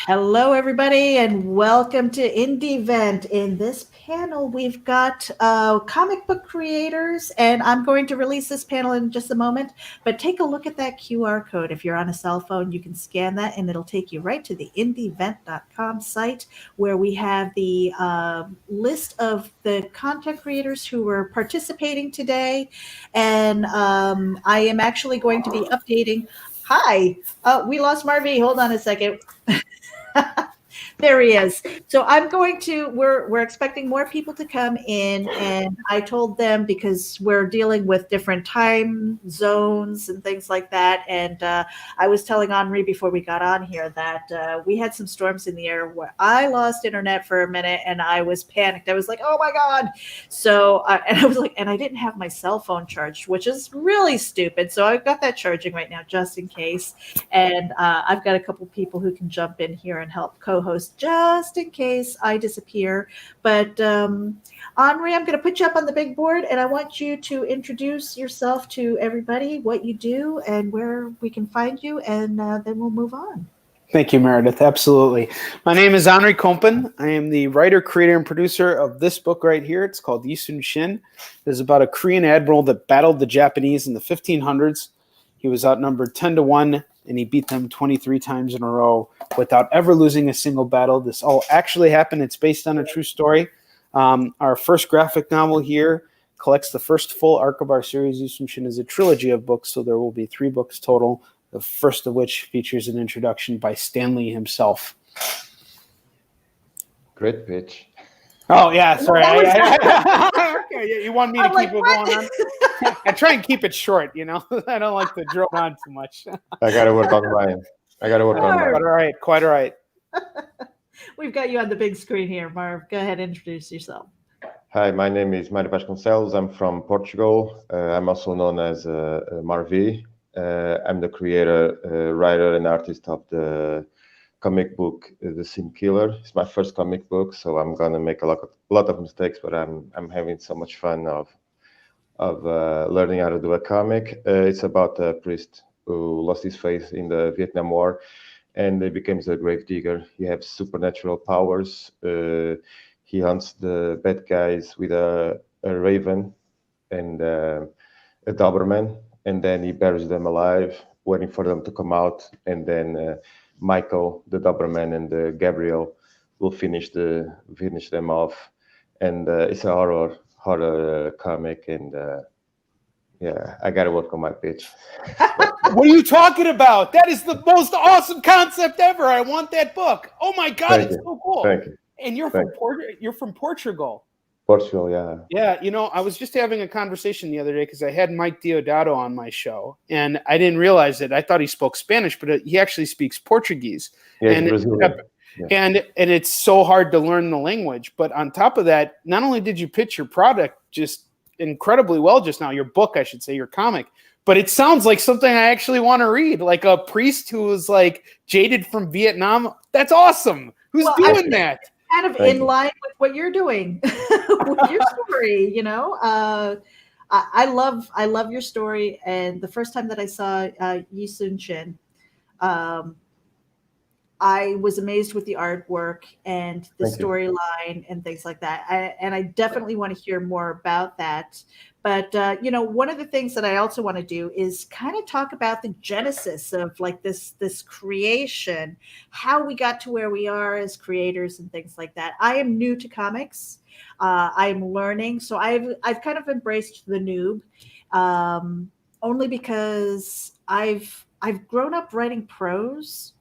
Hello, everybody, and welcome to Indie Vent. In this panel, we've got comic book creators, and I'm going to release this panel in just a moment. But take a look at that QR code. If you're on a cell phone, you can scan that, and it'll take you right to the indievent.com site where we have the list of the content creators who were participating today. And I am actually going to be updating. Hi, we lost MarV. Hold on a second. There he is. So we're expecting more people to come in, and I told them because we're dealing with different time zones and things like that. And I was telling Onrie before we got on here that we had some storms in the air where I lost internet for a minute and I was panicked. I was like, oh my God. So, and I was like, and I didn't have my cell phone charged, which is really stupid. So I've got that charging right now just in case. And I've got a couple people who can jump in here and help co-host just in case I disappear. But Onrie, I'm going to put you up on the big board, and I want you to introduce yourself to everybody, what you do, and where we can find you, and then we'll move on. Thank you, Meredith. Absolutely. My name is Onrie Kompan. I am the writer, creator, and producer of this book right here. It's called Yisun Shin. It's about a Korean admiral that battled the Japanese in the 1500s. He was outnumbered 10-1, and he beat them 23 times in a row without ever losing a single battle. This all actually happened. It's based on a true story. Our first graphic novel here collects the first full arc of our series. Yisun Shin is a trilogy of books, so there will be 3 books total, the first of which features an introduction by Stanley himself. Great pitch. Oh, yeah, sorry. You want me to keep it going on? I try and keep it short, you know. I don't like to drone on too much. I got to work on mine. Quite all right. We've got you on the big screen here, Marv. Go ahead and introduce yourself. Hi, my name is Vasconcelos. I'm from Portugal. I'm also known as MarV. I'm the creator, writer, and artist of the comic book The Sim Killer. It's my first comic book, so I'm gonna make a lot of mistakes, but I'm having so much fun of learning how to do a comic. It's about a priest who lost his faith in the Vietnam War, and he becomes a grave digger. He has supernatural powers. He hunts the bad guys with a raven and a Doberman, and then he buries them alive, waiting for them to come out, and then Michael, the Doberman, and Gabriel will finish them off. And it's a horror comic, and yeah, I gotta work on my pitch. What are you talking about? That is the most awesome concept ever. I want that book. Oh my God, it's so cool. Thank you. And you're from Portugal. Portugal, yeah. Yeah, you know, I was just having a conversation the other day because I had Mike Deodato on my show, and I didn't realize it. I thought he spoke Spanish, but he actually speaks Portuguese. Yeah, and Brazilian. And it's so hard to learn the language. But on top of that, not only did you pitch your product just incredibly well just now, your book, I should say, your comic, but it sounds like something I actually want to read, like a priest who was like jaded from Vietnam. That's awesome. Who's doing that? Kind of in line with what you're doing with your story, you know. I love your story, and the first time that I saw Yisun Shin, I was amazed with the artwork and the storyline and things like that. And I definitely want to hear more about that. But, you know, one of the things that I also want to do is kind of talk about the genesis of like this creation, how we got to where we are as creators and things like that. I am new to comics. I'm learning. So I've kind of embraced the noob only because I've grown up writing prose.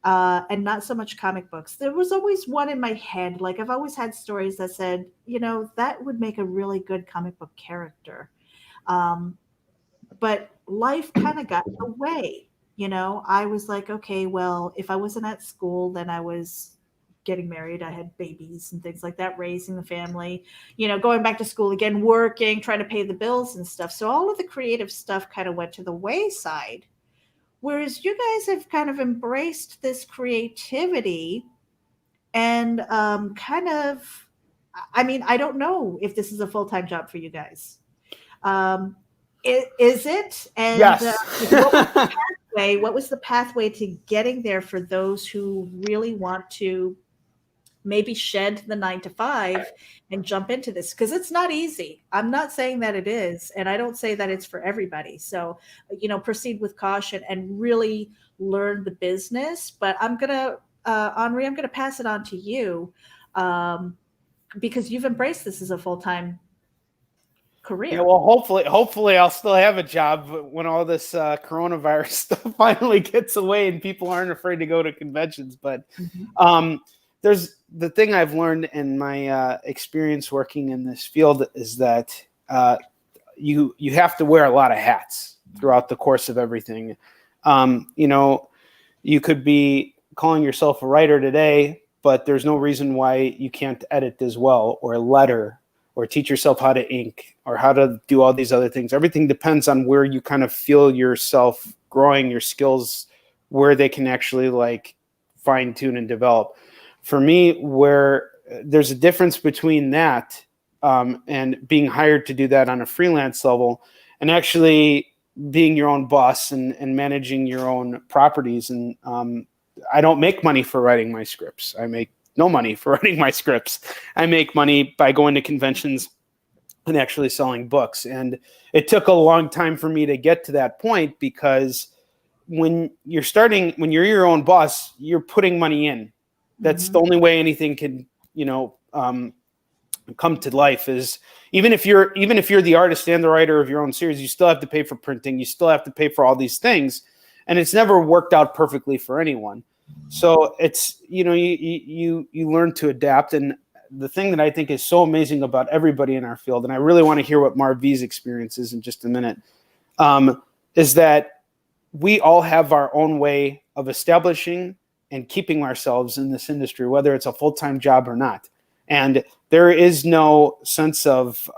And not so much comic books. There was always one in my head. Like I've always had stories that said, you know, that would make a really good comic book character. But life kind of got in the way. You know, I was like, okay, well, if I wasn't at school, then I was getting married. I had babies and things like that, raising the family, you know, going back to school again, working, trying to pay the bills and stuff. So all of the creative stuff kind of went to the wayside. Whereas you guys have kind of embraced this creativity and kind of, I mean, I don't know if this is a full-time job for you guys. Is it? And yes. What was the What was the pathway to getting there for those who really want to maybe shed the 9 to 5 and jump into this? Because it's not easy. I'm not saying that it is, and I don't say that it's for everybody. So, proceed with caution and really learn the business. But Onrie, I'm gonna pass it on to you, because you've embraced this as a full-time career. Yeah, well, hopefully I'll still have a job when all this coronavirus stuff finally gets away and people aren't afraid to go to conventions. But there's the thing I've learned in my experience working in this field is that you have to wear a lot of hats throughout the course of everything. You could be calling yourself a writer today, but there's no reason why you can't edit as well, or letter, or teach yourself how to ink, or how to do all these other things. Everything depends on where you kind of feel yourself growing your skills, where they can actually like fine tune and develop. For me, where there's a difference between that and being hired to do that on a freelance level, and actually being your own boss and managing your own properties. And I don't make money for writing my scripts. I make no money for writing my scripts. I make money by going to conventions and actually selling books. And it took a long time for me to get to that point, because when you're your own boss, you're putting money in. That's the only way anything can, come to life. Is even if you're the artist and the writer of your own series, you still have to pay for printing. You still have to pay for all these things, and it's never worked out perfectly for anyone. So it's, you learn to adapt. And the thing that I think is so amazing about everybody in our field, and I really want to hear what MarV's experience is in just a minute, is that we all have our own way of establishing and keeping ourselves in this industry, whether it's a full-time job or not. And there is no sense of,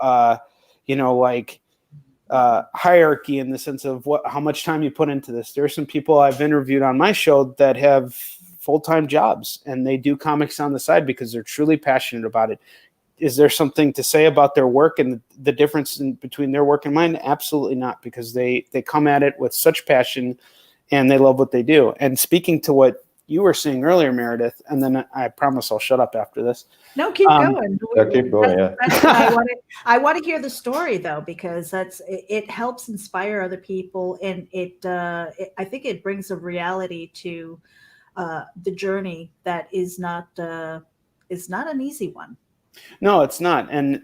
hierarchy in the sense of how much time you put into this. There are some people I've interviewed on my show that have full-time jobs and they do comics on the side because they're truly passionate about it. Is there something to say about their work and the difference between their work and mine? Absolutely not, because they come at it with such passion and they love what they do. And speaking to what you were saying earlier, Meredith, and then I promise I'll shut up after this. No, keep going. Yeah, keep going. Yeah. I want to hear the story though, because it helps inspire other people, and I think it brings a reality to the journey that is not an easy one. No, it's not. And,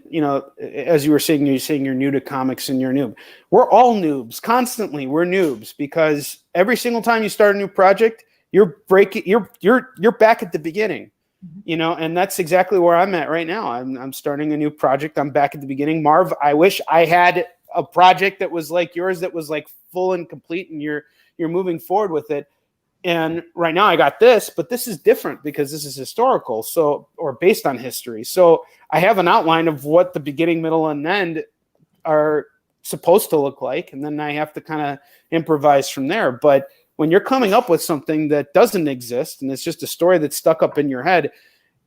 as you were saying, you're new to comics and you're a noob. We're all noobs. Constantly, we're noobs, because every single time you start a new project, you're back at the beginning, and that's exactly where I'm at right now. I'm starting a new project. I'm back at the beginning. Marv, I wish I had a project that was like yours, that was like full and complete, and you're moving forward with it. And right now I got this, but this is different because this is historical, or based on history. So I have an outline of what the beginning, middle, and end are supposed to look like, and then I have to kind of improvise from there. But when you're coming up with something that doesn't exist and it's just a story that's stuck up in your head,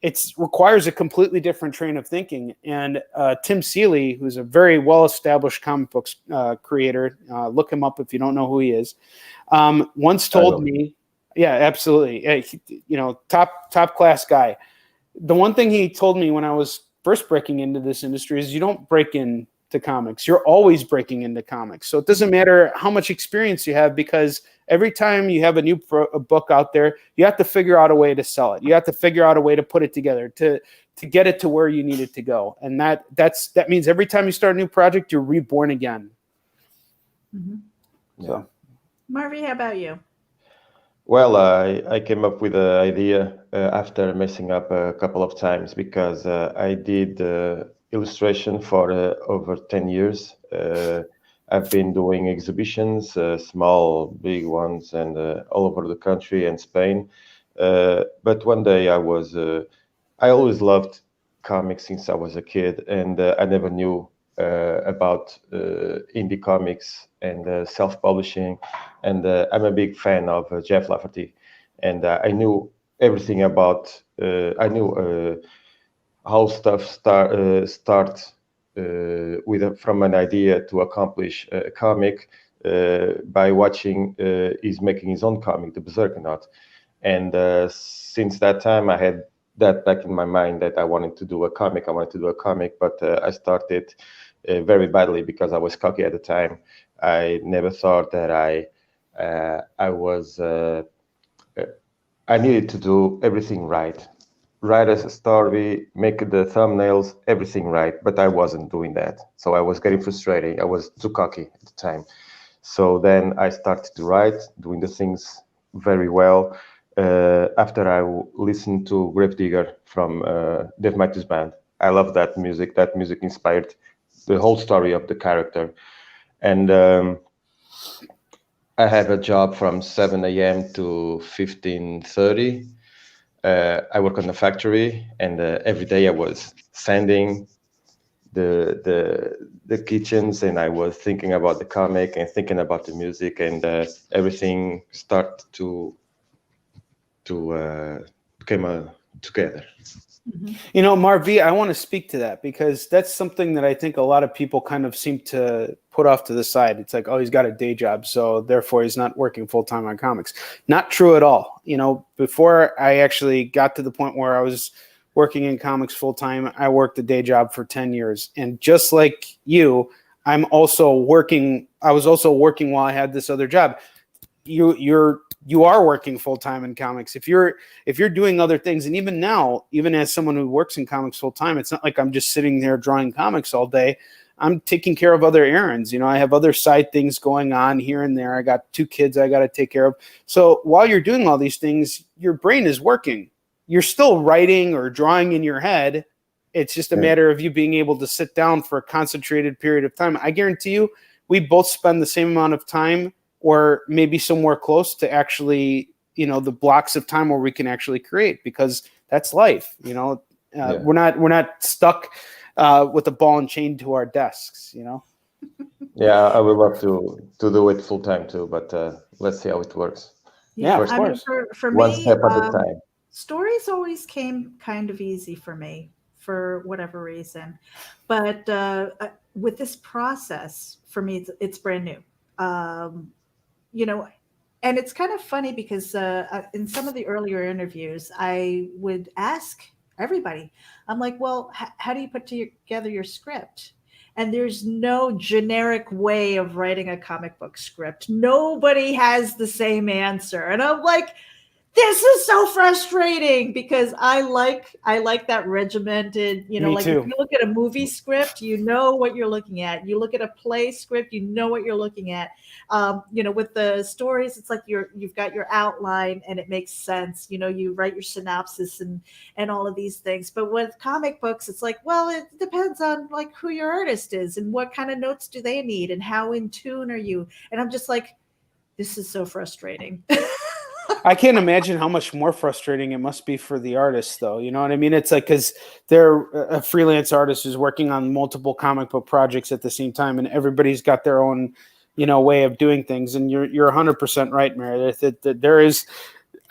it requires a completely different train of thinking. And Tim Seeley, who's a very well-established comic books creator, look him up if you don't know who he is, once told me, yeah, absolutely, top class guy. The one thing he told me when I was first breaking into this industry is you don't break into comics. You're always breaking into comics. So it doesn't matter how much experience you have, because every time you have a new book out there, you have to figure out a way to sell it. You have to figure out a way to put it together to get it to where you need it to go. And that means every time you start a new project, you're reborn again. Mm-hmm. So, MarV, how about you? Well, I came up with the idea after messing up a couple of times, because I did illustration for over 10 years. I've been doing exhibitions, small, big ones, and all over the country and Spain. But one day I always loved comics since I was a kid, and I never knew about indie comics and self-publishing. And I'm a big fan of Jeff Lafferty, and I knew everything about. I knew how stuff starts from an idea to accomplish a comic, by watching he's making his own comic, The Berserkernaut. And since that time, I had that back in my mind that I wanted to do a comic. But I started very badly because I was cocky at the time. I never thought that I needed to do everything right. Write a story, make the thumbnails, everything right, but I wasn't doing that. So I was getting frustrated. I was too cocky at the time. So then I started to write, doing the things very well. After I listened to Gravedigger from Dave Matthews Band. I love that music. That music inspired the whole story of the character. And I had a job from 7 a.m. to 15:30. I work on the factory, and every day I was sanding the kitchens, and I was thinking about the comic and thinking about the music, and everything started to came together. You know, MarV, I want to speak to that because that's something that I think a lot of people kind of seem to put off to the side. It's like, oh, he's got a day job, so therefore he's not working full-time on comics. Not true at all. You know, before I actually got to the point where I was working in comics full-time, I worked a day job for 10 years. And just like you, I was also working while I had this other job. You are working full-time in comics. If you're doing other things, and even now, even as someone who works in comics full-time, it's not like I'm just sitting there drawing comics all day. I'm taking care of other errands. You know, I have other side things going on here and there. I got 2 kids I got to take care of. So while you're doing all these things, your brain is working. You're still writing or drawing in your head. It's just a matter of you being able to sit down for a concentrated period of time. I guarantee you, we both spend the same amount of time or maybe somewhere close to actually, you know, the blocks of time where we can actually create, because that's life. You know, we're not stuck with a ball and chain to our desks, you know? Yeah, I would love to do it full time too, but let's see how it works. Yeah, of I course. mean, for One me, step at a time. stories always came kind of easy for me for whatever reason. But with this process, for me, it's brand new. You know, and it's kind of funny because in some of the earlier interviews, I would ask everybody, I'm like, well, how do you put together your script? And there's no generic way of writing a comic book script. Nobody has the same answer. And I'm like, this is so frustrating because I like that regimented, you know, Me like too. if you look at a movie script, you know what you're looking at. You look at a play script, you know what you're looking at. You know, with the stories, it's like you've got your outline and it makes sense. You know, you write your synopsis and all of these things. But with comic books, it's like, well, it depends on like who your artist is and what kind of notes do they need and how in tune are you. And I'm just like, this is so frustrating. I can't imagine how much more frustrating it must be for the artist, though. You know what I mean? It's like, because they're a freelance artist who's working on multiple comic book projects at the same time, and everybody's got their own, you know, way of doing things. And you're 100% right, Meredith. That there is,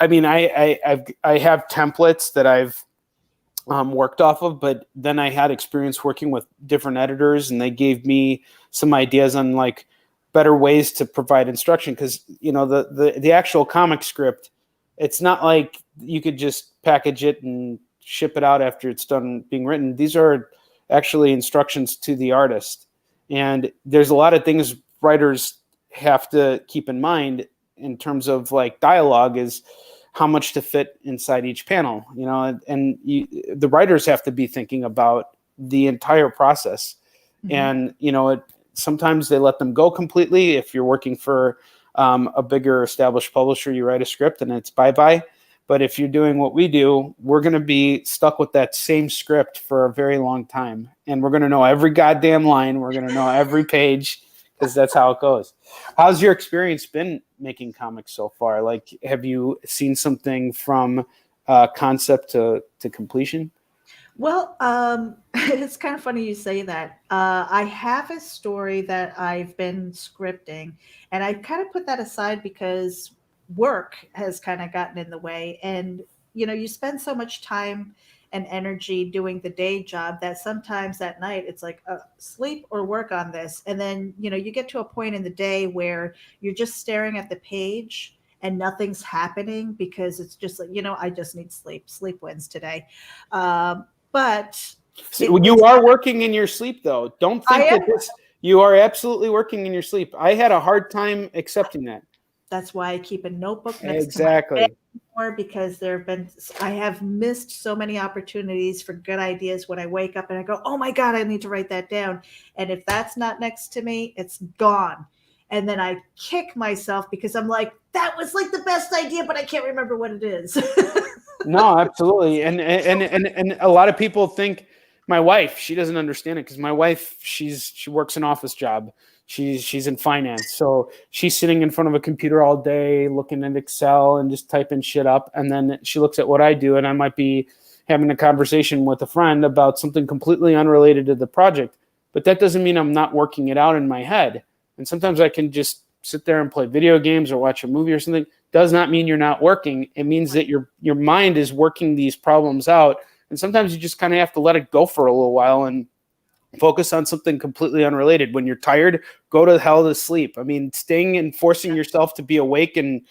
I mean, I have templates that I've worked off of, but then I had experience working with different editors, and they gave me some ideas on like better ways to provide instruction, because you know the actual comic script, it's not like you could just package it and ship it out after it's done being written. These are actually instructions to the artist, and there's a lot of things writers have to keep in mind in terms of like dialogue, is how much to fit inside each panel, you know, and the writers have to be thinking about the entire process. Mm-hmm. And you know, sometimes they let them go completely. If you're working for a bigger established publisher, you write a script and it's bye-bye. But if you're doing what we do, we're going to be stuck with that same script for a very long time. And we're going to know every goddamn line. We're going to know every page, because that's how it goes. How's your experience been making comics so far? Like, have you seen something from concept to completion? Well, it's kind of funny you say that. I have a story that I've been scripting, and I kind of put that aside because work has kind of gotten in the way. And, you know, you spend so much time and energy doing the day job that sometimes at night it's like sleep or work on this. And then, you get to a point in the day where you're just staring at the page and nothing's happening because it's just like, I just need sleep. Sleep wins today. But you are working in your sleep, though. Don't think I that you are absolutely working in your sleep. I had a hard time accepting that. That's why I keep a notebook next Exactly. to my bed more, because I have missed so many opportunities for good ideas when I wake up and I go, oh my God, I need to write that down. And if that's not next to me, it's gone. And then I kick myself because I'm like, that was like the best idea, but I can't remember what it is. No, absolutely. And a lot of people think, my wife, she doesn't understand it because my wife, she works an office job. She's in finance. So she's sitting in front of a computer all day looking at Excel and just typing shit up. And then she looks at what I do, and I might be having a conversation with a friend about something completely unrelated to the project. But that doesn't mean I'm not working it out in my head. And sometimes I can just sit there and play video games or watch a movie or something. Does not mean you're not working. It means that your mind is working these problems out. And sometimes you just kind of have to let it go for a little while and focus on something completely unrelated. When you're tired, go to hell to sleep. I mean, staying and forcing yourself to be awake and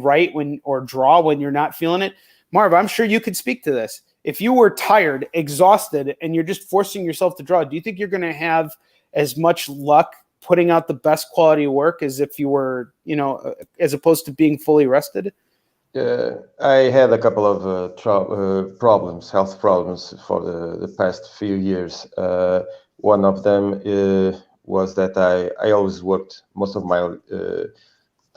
write or draw when you're not feeling it. Marv, I'm sure you could speak to this. If you were tired, exhausted, and you're just forcing yourself to draw, do you think you're going to have as much luck putting out the best quality work as if you were, as opposed to being fully rested? I had a couple of problems, health problems for the past few years. One of them was that I always worked most of my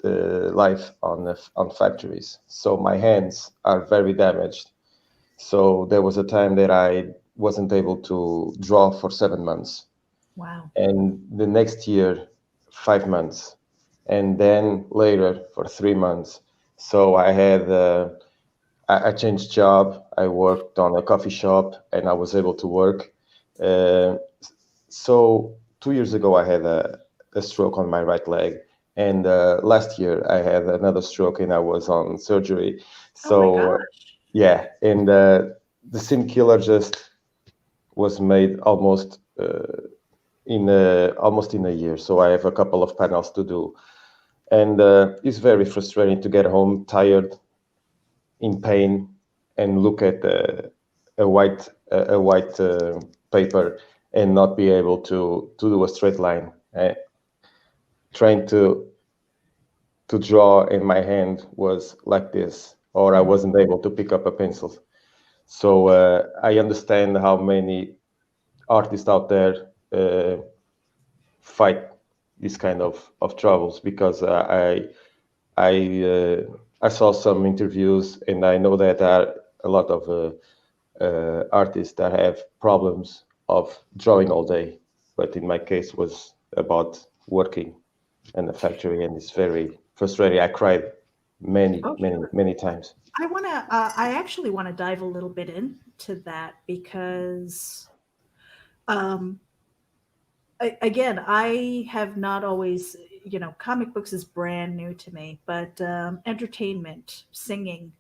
life on factories. So my hands are very damaged. So there was a time that I wasn't able to draw for 7 months. Wow. And the next year, 5 months. And then later for 3 months. So I had, I changed job. I worked on a coffee shop and I was able to work. So 2 years ago, I had a stroke on my right leg. And last year I had another stroke and I was on surgery. So yeah, and the sin killer just was made almost in a year. So I have a couple of panels to do. And it's very frustrating to get home tired, in pain, and look at a white paper and not be able to do a straight line. Trying to draw, and my hand was like this, or I wasn't able to pick up a pencil. So I understand how many artists out there fight this kind of troubles, because I saw some interviews and I know that there are a lot of artists that have problems of drawing all day, but in my case was about working in the factory, and it's very frustrating. I cried many times. I actually want to dive a little bit into that because again, I have not always, comic books is brand new to me, but entertainment, singing,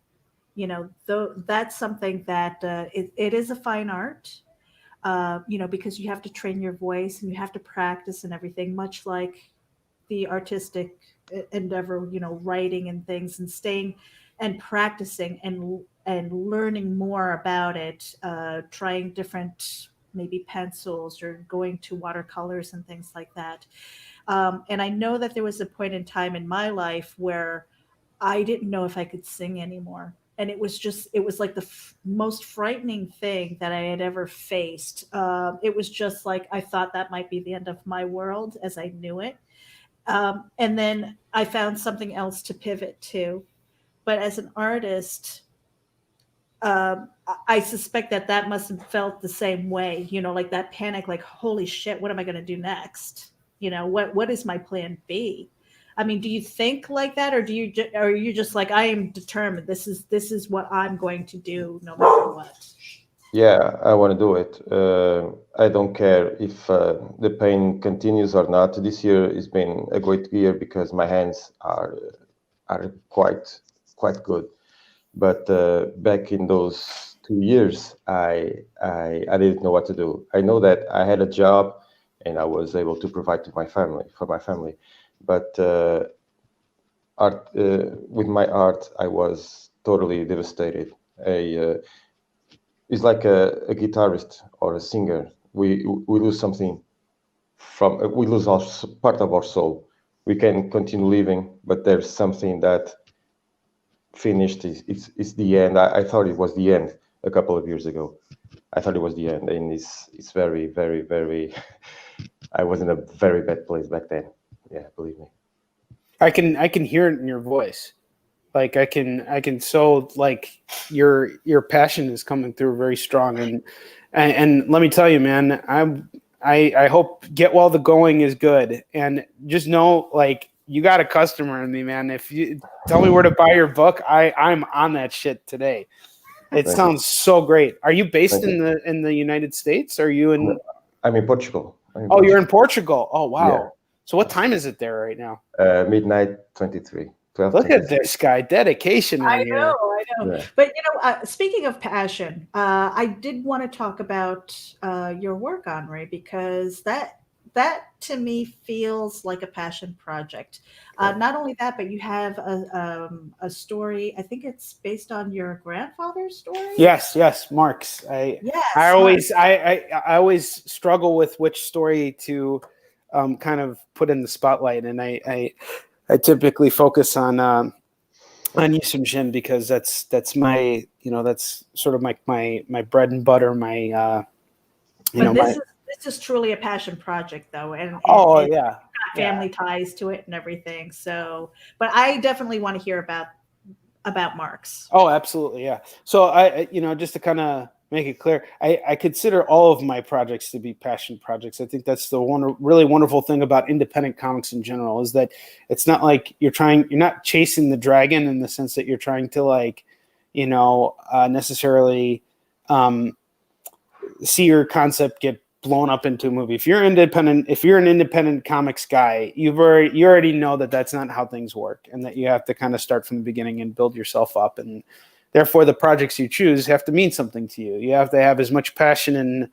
that's something that it is a fine art, because you have to train your voice and you have to practice and everything, much like the artistic endeavor, writing and things, and staying and practicing and learning more about it, trying different maybe pencils or going to watercolors and things like that. And I know that there was a point in time in my life where I didn't know if I could sing anymore. And it was like the most frightening thing that I had ever faced. It was just like, I thought that might be the end of my world as I knew it. And then I found something else to pivot to. But as an artist, I suspect that must have felt the same way, like that panic, like, holy shit, what am I going to do next? What is my plan B? I mean, do you think like that, or are you just like, I am determined, this is what I'm going to do no matter what? Yeah, I want to do it. I don't care if the pain continues or not. This year has been a great year because my hands are quite good. But back in those 2 years, I didn't know what to do. I know that I had a job and I was able to provide to my family, but art with my art, I was totally devastated. It's like a guitarist or a singer. We lose something we lose part of our soul. We can continue living, but there's something that finished. It's the end. I thought it was the end a couple of years ago. I thought it was the end, and it's very, very, very. I was in a very bad place back then. Yeah, believe me. I can hear it in your voice. Like I can so like your passion is coming through very strong, and let me tell you, man, I hope Get Well the Going is good, and just know like you got a customer in me, man. If you tell me where to buy your book, I'm on that shit today. It sounds so great. Are you based in the United States? Are you in? I'm in Portugal. You're in Portugal. Oh wow. Yeah. So what time is it there right now? Midnight 23. Look at this guy, dedication right here. I know. Yeah. But speaking of passion, I did want to talk about your work, Onrie, because that to me feels like a passion project. Not only that, but you have a story. I think it's based on your grandfather's story. Yes, Mark's. I always struggle with which story to kind of put in the spotlight, and I typically focus on Yusum Shin because that's my that's sort of my bread and butter. This is truly a passion project, though, and yeah, family ties to it and everything. So, but I definitely want to hear about Mark's. Oh, absolutely, yeah. So I just to kind of make it clear, I consider all of my projects to be passion projects. I think that's the really wonderful thing about independent comics in general is that it's not like you're not chasing the dragon in the sense that you're trying to necessarily see your concept get blown up into a movie. If you're an independent comics guy, you already know that that's not how things work, and that you have to kind of start from the beginning and build yourself up, and therefore the projects you choose have to mean something to you. You have to have as much passion in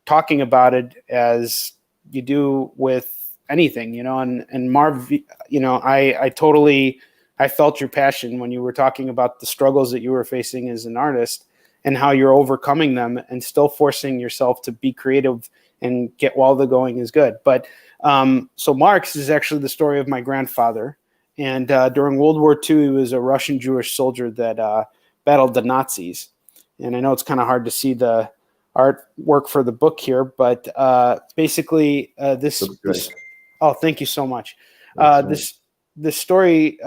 talking about it as you do with anything, and MarV, I felt your passion when you were talking about the struggles that you were facing as an artist and how you're overcoming them and still forcing yourself to be creative and Get Well the Going is good. But so Mark's is actually the story of my grandfather. And during World War II, he was a Russian Jewish soldier that battled the Nazis. And I know it's kind of hard to see the artwork for the book here, but basically this oh, thank you so much. This story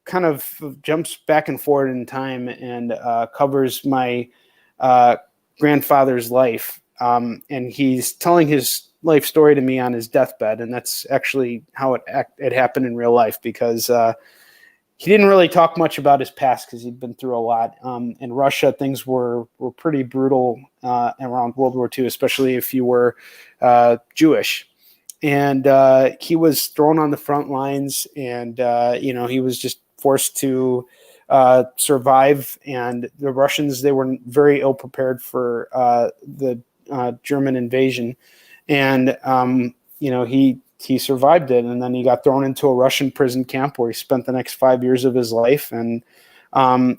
kind of jumps back and forward in time and covers my grandfather's life. And he's telling his life story to me on his deathbed. And that's actually how it happened in real life, because he didn't really talk much about his past because he'd been through a lot. In Russia, things were pretty brutal around World War II, especially if you were Jewish. And he was thrown on the front lines, and he was just forced to survive. And the Russians, they were very ill prepared for the German invasion, and he survived it. And then he got thrown into a Russian prison camp where he spent the next 5 years of his life. And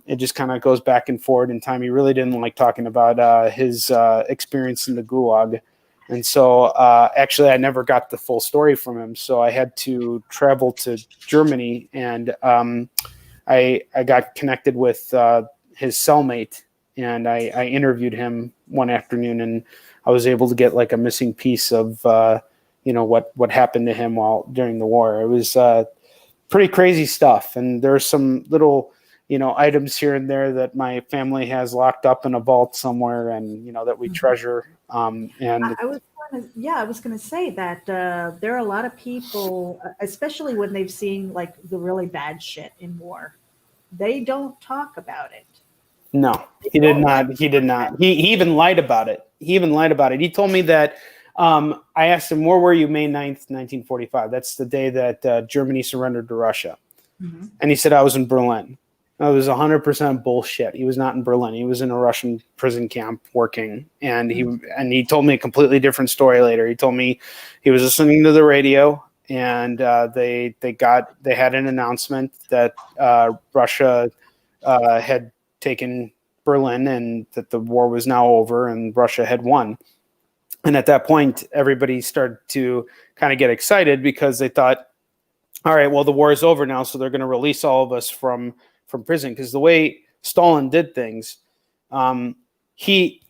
it just kind of goes back and forward in time. He really didn't like talking about his experience in the Gulag. And so actually I never got the full story from him. So I had to travel to Germany, and I got connected with his cellmate, and I interviewed him one afternoon, and I was able to get like a missing piece of what happened to him during the war. It was pretty crazy stuff. And there's some little items here and there that my family has locked up in a vault somewhere, and that we treasure. And I was going to say that there are a lot of people, especially when they've seen like the really bad shit in war, they don't talk about it. No, he did not. He did not. He even lied about it. He told me that I asked him, where were you May 9th, 1945? That's the day that Germany surrendered to Russia. Mm-hmm. And he said, I was in Berlin. It was 100% bullshit. He was not in Berlin. He was in a Russian prison camp working, and he told me a completely different story later. He told me he was listening to the radio, and they had an announcement that Russia had taken Berlin and that the war was now over and Russia had won. And at that point, everybody started to kind of get excited because they thought, all right, well, the war is over now, so they're going to release all of us from prison. Because the way Stalin did things, he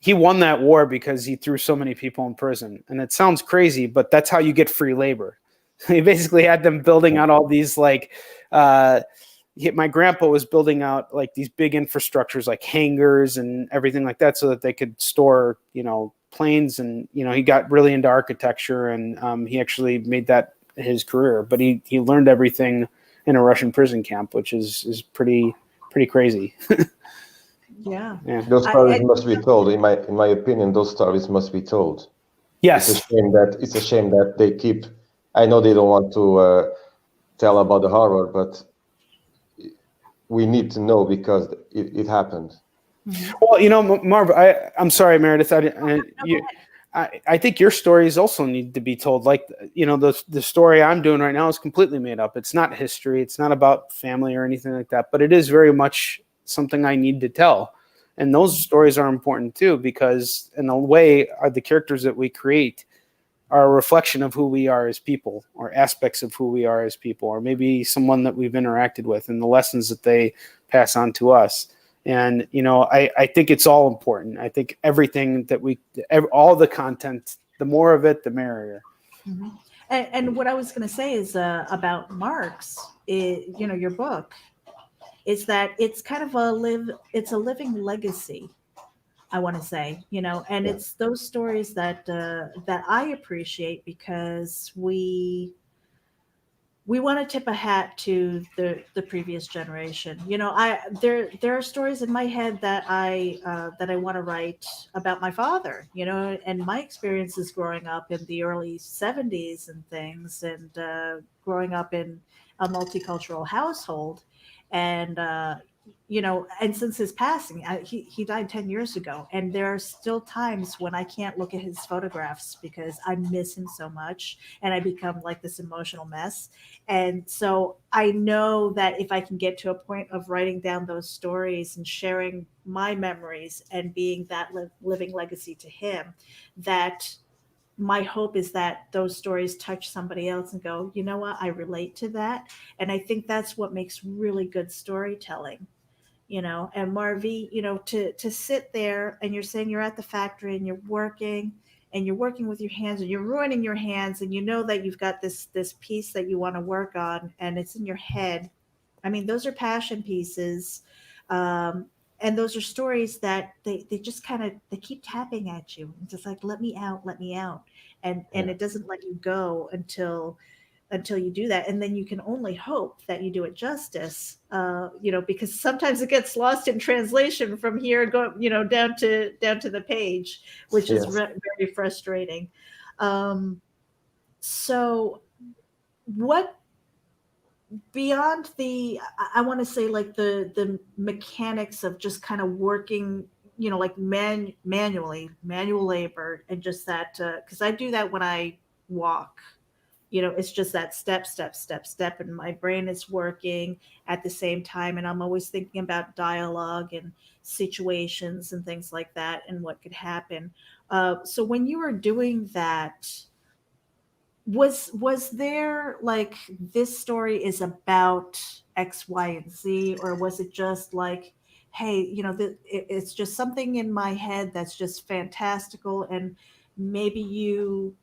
won that war because he threw so many people in prison. And it sounds crazy, but that's how you get free labor. He basically had them building out all these my grandpa was building out like these big infrastructures like hangars and everything like that so that they could store, planes. And, he got really into architecture, and he actually made that his career. But he learned everything in a Russian prison camp, which is pretty crazy. Yeah. Those stories must be told. In my opinion, those stories must be told. Yes. It's a shame that they keep. I know they don't want to tell about the horror, but we need to know because it happened. Well, Marv, I'm sorry, Meredith. I think your stories also need to be told. Like, the story I'm doing right now is completely made up. It's not history. It's not about family or anything like that. But it is very much something I need to tell. And those stories are important too, because in a way, the characters that we create are a reflection of who we are as people, or aspects of who we are as people, or maybe someone that we've interacted with and the lessons that they pass on to us. And, I think it's all important. I think everything that all the content, the more of it, the merrier. Mm-hmm. And what I was going to say is about Marx, your book, is that it's kind of it's a living legacy, I want to say, and it's those stories that I appreciate because we want to tip a hat to the previous generation. There are stories in my head that I want to write about my father, and my experiences growing up in the early 70s and things, and growing up in a multicultural household. And and since his passing, he died 10 years ago, and there are still times when I can't look at his photographs because I miss him so much, and I become like this emotional mess. And so I know that if I can get to a point of writing down those stories and sharing my memories and being that living legacy to him, that my hope is that those stories touch somebody else and go, you know what, I relate to that. And I think that's what makes really good storytelling, and MarV, to sit there and you're saying you're at the factory and you're working with your hands and you're ruining your hands, and that you've got this piece that you want to work on and it's in your head. I mean, those are passion pieces. And those are stories that they just they keep tapping at you. It's just like, let me out. And it doesn't let you go until you do that. And then you can only hope that you do it justice, because sometimes it gets lost in translation from here, down to the page, which is very frustrating. So what, beyond I want to say like the mechanics of just kind of working, like manual labor, and just that, because I do that when I walk. It's just that step, and my brain is working at the same time. And I'm always thinking about dialogue and situations and things like that and what could happen. So when you were doing that, was there like, this story is about X, Y, and Z, or was it just like, hey, it's just something in my head that's just fantastical, and maybe you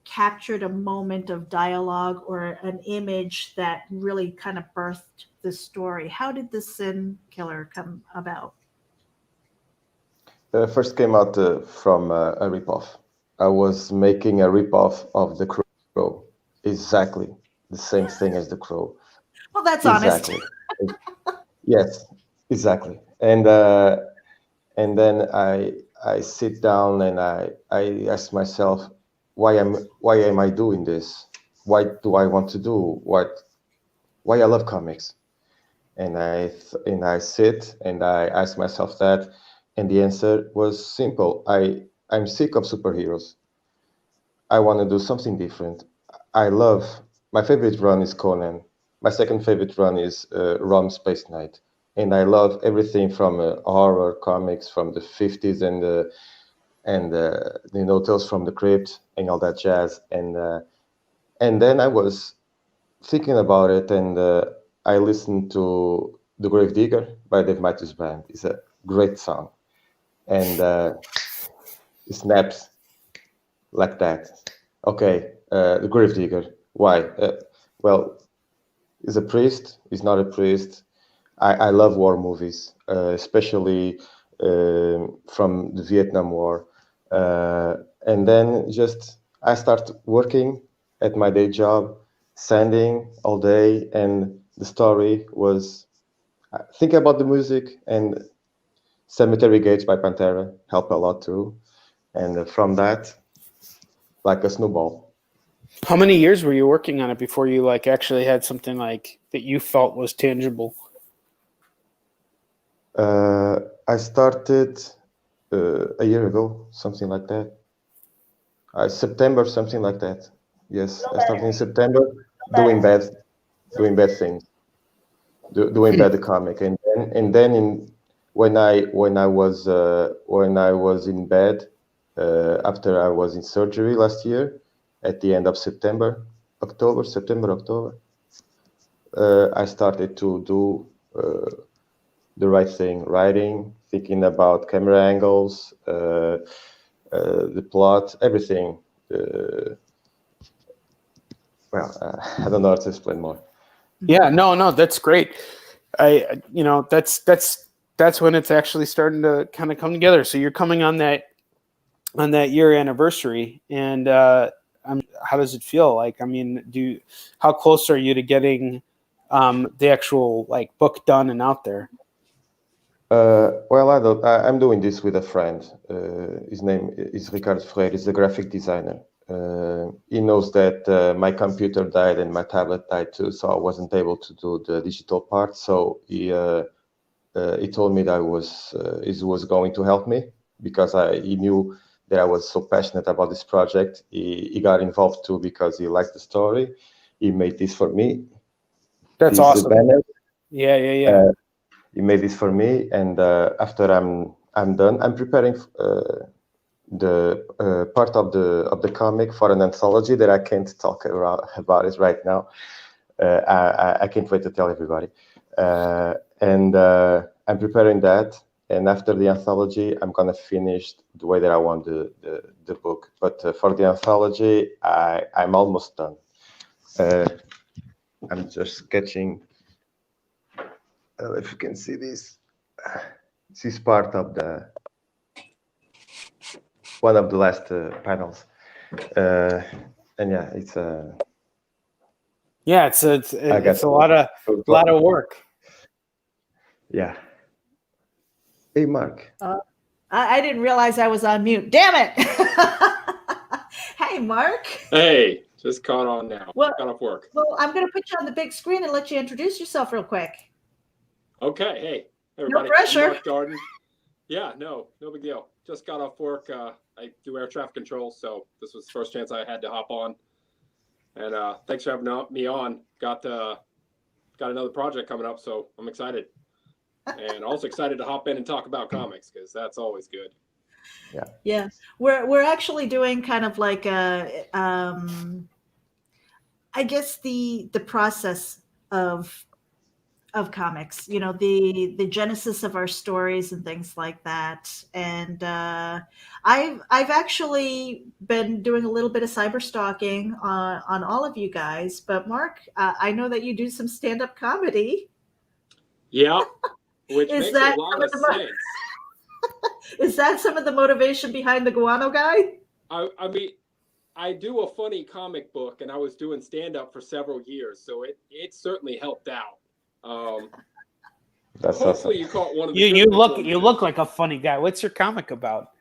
captured a moment of dialogue or an image that really kind of birthed the story? How did the Sin Killer come about? First came out from a ripoff. I was making a ripoff of The Crow, exactly the same thing as The Crow. Well, that's exactly. Honest. Yes, exactly. And then I sit down and I ask myself, why am I doing this? Why do I want to do why I love comics? And I sit and I ask myself that, and the answer was simple. I'm sick of superheroes. I want to do something different. I love my favorite run is Conan. My second favorite run is Rom Space Knight, and I love everything from horror comics from the 50s and Tales from the Crypt and all that jazz. And then I was thinking about it, and I listened to The Grave Digger by Dave Matthews Band. It's a great song, and it snaps like that. Okay, The Grave Digger. Why? Well, he's a priest. He's not a priest. I love war movies, especially from the Vietnam War. And then just I start working at my day job, sanding all day, and the story was think about the music, and Cemetery Gates by Pantera helped a lot too. And from that, like a snowball. How many years were you working on it before you like actually had something like that you felt was tangible? I started a year ago, something like that. September, something like that. Yes, I started in September doing bad things, doing bad the comic, and then when I was in bed after I was in surgery last year at the end of September, October, I started to do the right thing, writing, thinking about camera angles, the plot, everything. I don't know how to explain more. Yeah, no, that's great. That's when it's actually starting to kind of come together. So you're coming on that year anniversary, and how does it feel? Like, I mean, how close are you to getting the actual like book done and out there? Well, I'm doing this with a friend. His name is Ricardo Freire. He's a graphic designer. He knows that my computer died and my tablet died too, so I wasn't able to do the digital part. So he told me that he was going to help me because he knew that I was so passionate about this project. He got involved too because he liked the story. He made this for me. That's This awesome. banner. Yeah. He made this for me, and after I'm done, I'm preparing the part of the comic for an anthology that I can't talk about it right now. I can't wait to tell everybody. And I'm preparing that, and after the anthology, I'm gonna finish the way that I want the book. But for the anthology, I'm almost done. I'm just sketching. If you can see this, this is part of one of the last panels, and yeah, it's a. Yeah, it's a lot of work. Yeah. Hey, Mark. I didn't realize I was on mute. Damn it! Hey, Mark. Hey, just caught on now. Well, got off work. Well, I'm going to put you on the big screen and let you introduce yourself real quick. Okay. Hey, everybody. No pressure. I'm Mark Darden. Yeah, no big deal. Just got off work. I do air traffic control, so this was the first chance I had to hop on. And thanks for having me on. Got another project coming up, so I'm excited. And also excited to hop in and talk about comics because that's always good. Yeah. We're actually doing kind of like a I guess the process of comics, you know, the genesis of our stories and things like that. And I've actually been doing a little bit of cyber stalking on all of you guys. But Mark, I know that you do some stand-up comedy. Yeah, which makes a lot of sense. Is that some of the motivation behind the Guano Guy? I mean, I do a funny comic book, and I was doing stand-up for several years, so it certainly helped out. That's hopefully awesome. you caught one of the. You look like a funny guy. What's your comic about?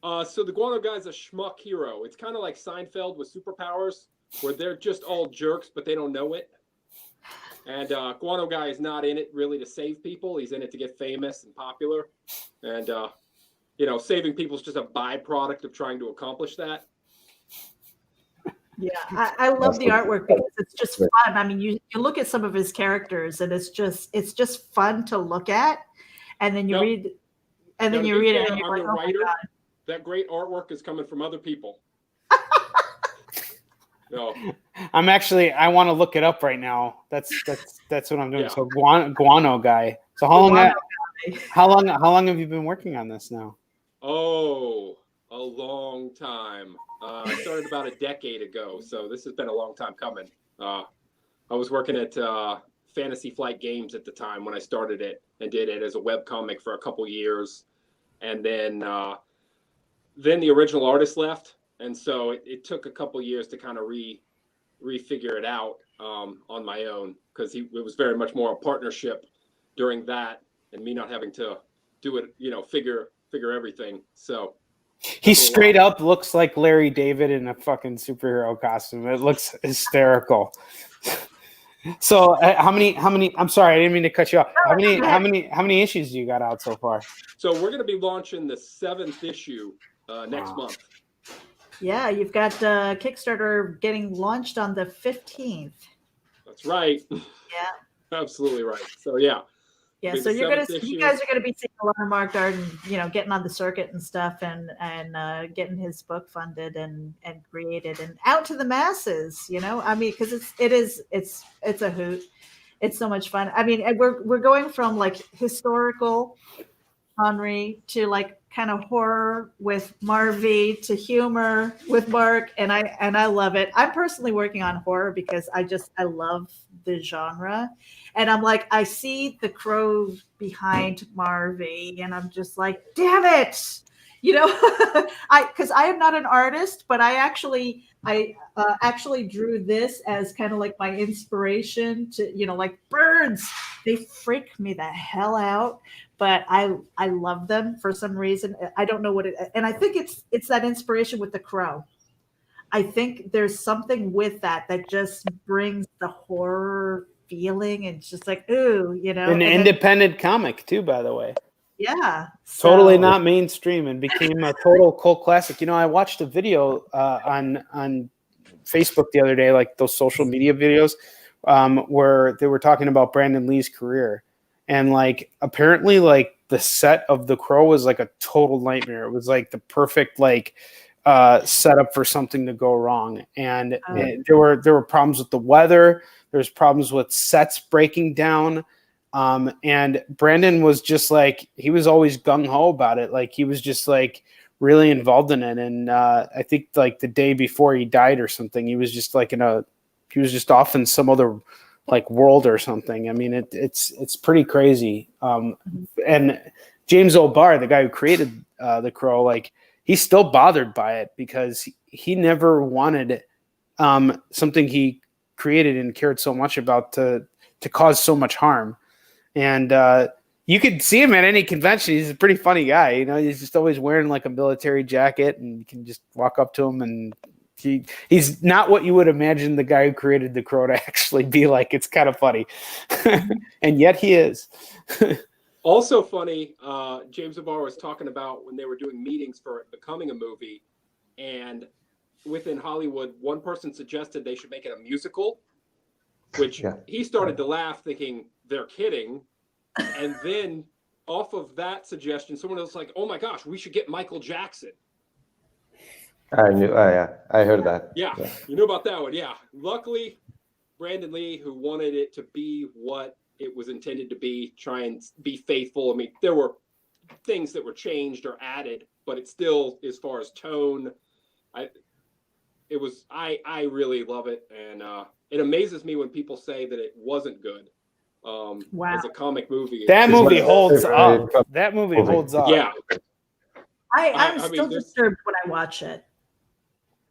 So the Guano Guy's a schmuck hero. It's kind of like Seinfeld with superpowers, where they're just all jerks, but they don't know it. And Guano Guy is not in it really to save people. He's in it to get famous and popular. And, saving people is just a byproduct of trying to accomplish that. Yeah, I love the artwork because it's just fun. I mean, you look at some of his characters and it's just fun to look at. And then you read it and I'm you're the like, oh writer. my God. That great artwork is coming from other people. No. I want to look it up right now. That's what I'm doing. Yeah. So Guano Guy. So how long have you been working on this now? Oh, a long time. I started about a decade ago, so this has been a long time coming. I was working at Fantasy Flight Games at the time when I started it and did it as a webcomic for a couple years. And then the original artist left. And so it took a couple years to kind of refigure it out on my own, because it was very much more a partnership during that and me not having to do it, figure everything. So he straight up looks like Larry David in a fucking superhero costume. It looks hysterical. So how many, I'm sorry, I didn't mean to cut you off. How many issues do you got out so far? So we're going to be launching the 7th issue next month. Yeah, you've got Kickstarter getting launched on the 15th. That's right. Yeah. Absolutely right. So yeah. Yeah, so you guys are gonna be seeing a lot of Mark Darden, getting on the circuit and stuff, and getting his book funded and created and out to the masses. I mean, because it's a hoot. It's so much fun. I mean, we're going from like historical Onrie to like kind of horror with MarV to humor with Mark, and I love it. I'm personally working on horror because I love the genre, and I'm like, I see the crow behind MarV, and I'm just like, damn it, because I am not an artist, but I actually drew this as kind of like my inspiration to, like birds, they freak me the hell out. But I love them for some reason. I don't know what it, and I think it's that inspiration with the crow. I think there's something with that just brings the horror feeling, and it's just like, ooh, An independent comic too, by the way. Yeah. Totally not mainstream, and became a total cult classic. I watched a video on Facebook the other day, like those social media videos, where they were talking about Brandon Lee's career. And like, apparently like the set of The Crow was like a total nightmare. It was like the perfect like setup for something to go wrong. And there were problems with the weather. There's problems with sets breaking down. And Brandon was just like, he was always gung ho about it. Like he was just like really involved in it. And I think like the day before he died or something, he was just like he was just off in some other like world or something. I mean, it's pretty crazy. And James O'Barr, the guy who created The Crow, like he's still bothered by it because he never wanted something he created and cared so much about to cause so much harm. And you could see him at any convention. He's a pretty funny guy. He's just always wearing like a military jacket, and you can just walk up to him, and he's not what you would imagine the guy who created The Crow to actually be like. It's kind of funny. And yet he is. Also funny, James O'Barr was talking about when they were doing meetings for it becoming a movie, and within Hollywood, one person suggested they should make it a musical, which he started to laugh thinking they're kidding. And then off of that suggestion, someone else was like, oh my gosh, we should get Michael Jackson. I knew. Oh, yeah, I heard that. Yeah, you knew about that one. Yeah. Luckily, Brandon Lee, who wanted it to be what it was intended to be, try and be faithful. I mean, there were things that were changed or added, but it still, as far as tone, I really love it. And it amazes me when people say that it wasn't good. As a comic movie. That movie holds up. That movie holds up. Yeah. I'm still disturbed when I watch it.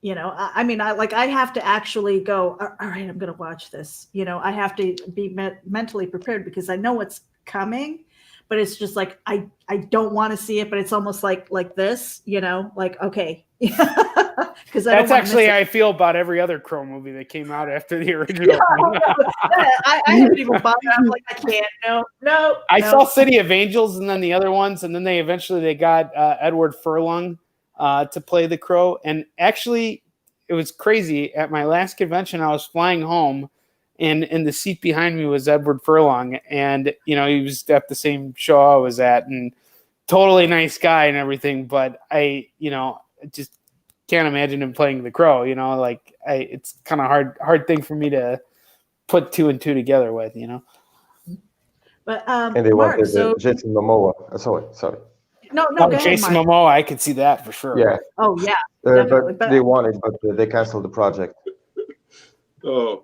I have to actually go, all right, I'm going to watch this. I have to be mentally prepared because I know what's coming, but it's just like, I don't want to see it, but it's almost like this, like, okay, Because That's actually how I feel about every other Crow movie that came out after the original. I haven't even bothered. I'm like, I can't. No. I saw City of Angels and then the other ones, and then they eventually got Edward Furlong to play the Crow. And actually, it was crazy. At my last convention, I was flying home, and in the seat behind me was Edward Furlong, and he was at the same show I was at, and totally nice guy and everything. But I just can't imagine him playing the Crow. It's kind of hard thing for me to put two and two together with. But and they Mark, wanted Jason Momoa. Sorry. No, go ahead, Jason Mark. Momoa, I could see that for sure. Yeah. Oh yeah. Definitely. But they wanted, but they canceled the project. Oh,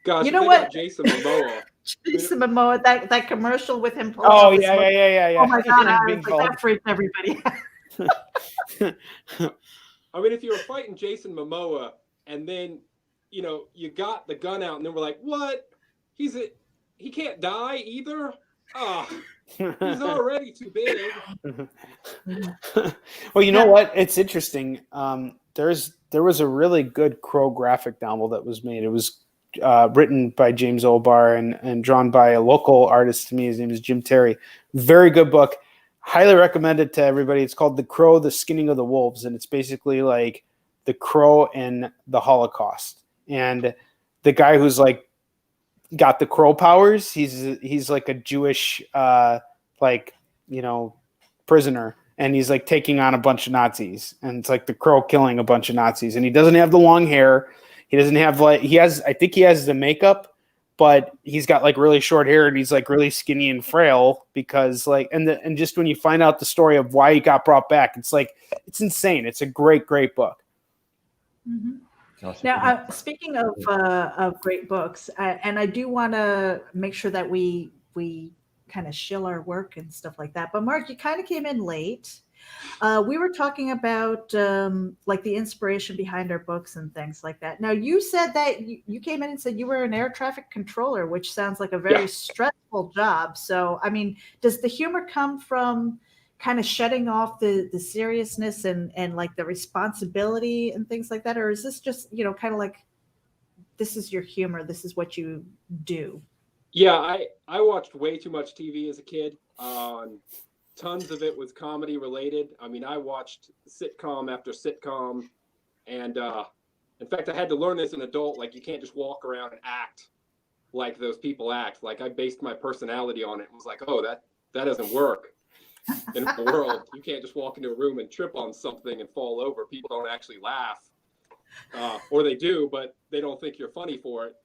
gosh! You know what? Jason Momoa. Jason Momoa, that commercial with him. Oh yeah. Oh my God! That freaked everybody out. I mean, if you were fighting Jason Momoa and then, you got the gun out and then we're like, what? He can't die either? Oh, he's already too big. Well, you know what? It's interesting. There was a really good Crow graphic novel that was made. It was written by James Obar and drawn by a local artist to me. His name is Jim Terry. Very good book. Highly recommend it to everybody. It's called The Crow, The Skinning of the Wolves, and it's basically like the Crow and the Holocaust. And the guy who's like got the Crow powers, he's like a Jewish prisoner, and he's like taking on a bunch of Nazis, and it's like the Crow killing a bunch of Nazis, and he doesn't have the long hair. He doesn't have I think he has the makeup, but he's got like really short hair and he's like really skinny and frail because and just when you find out the story of why he got brought back, it's insane. It's a great book. Mm-hmm. Now, speaking of great books, and I do want to make sure that we kind of shill our work and stuff like that. But Mark, you kind of came in late. We were talking about the inspiration behind our books and things like that. Now, you said that you came in and said you were an air traffic controller, which sounds like a very stressful job. So, I mean, does the humor come from kind of shutting off the seriousness and like the responsibility and things like that? Or is this just, kind of like, this is your humor, this is what you do? Yeah, I watched way too much TV as a kid. Tons of it was comedy related. I mean, I watched sitcom after sitcom. And in fact, I had to learn as an adult, like you can't just walk around and act like those people act. Like I based my personality on it and was like, oh, that doesn't work in the world. You can't just walk into a room and trip on something and fall over. People don't actually laugh. Or they do, but they don't think you're funny for it.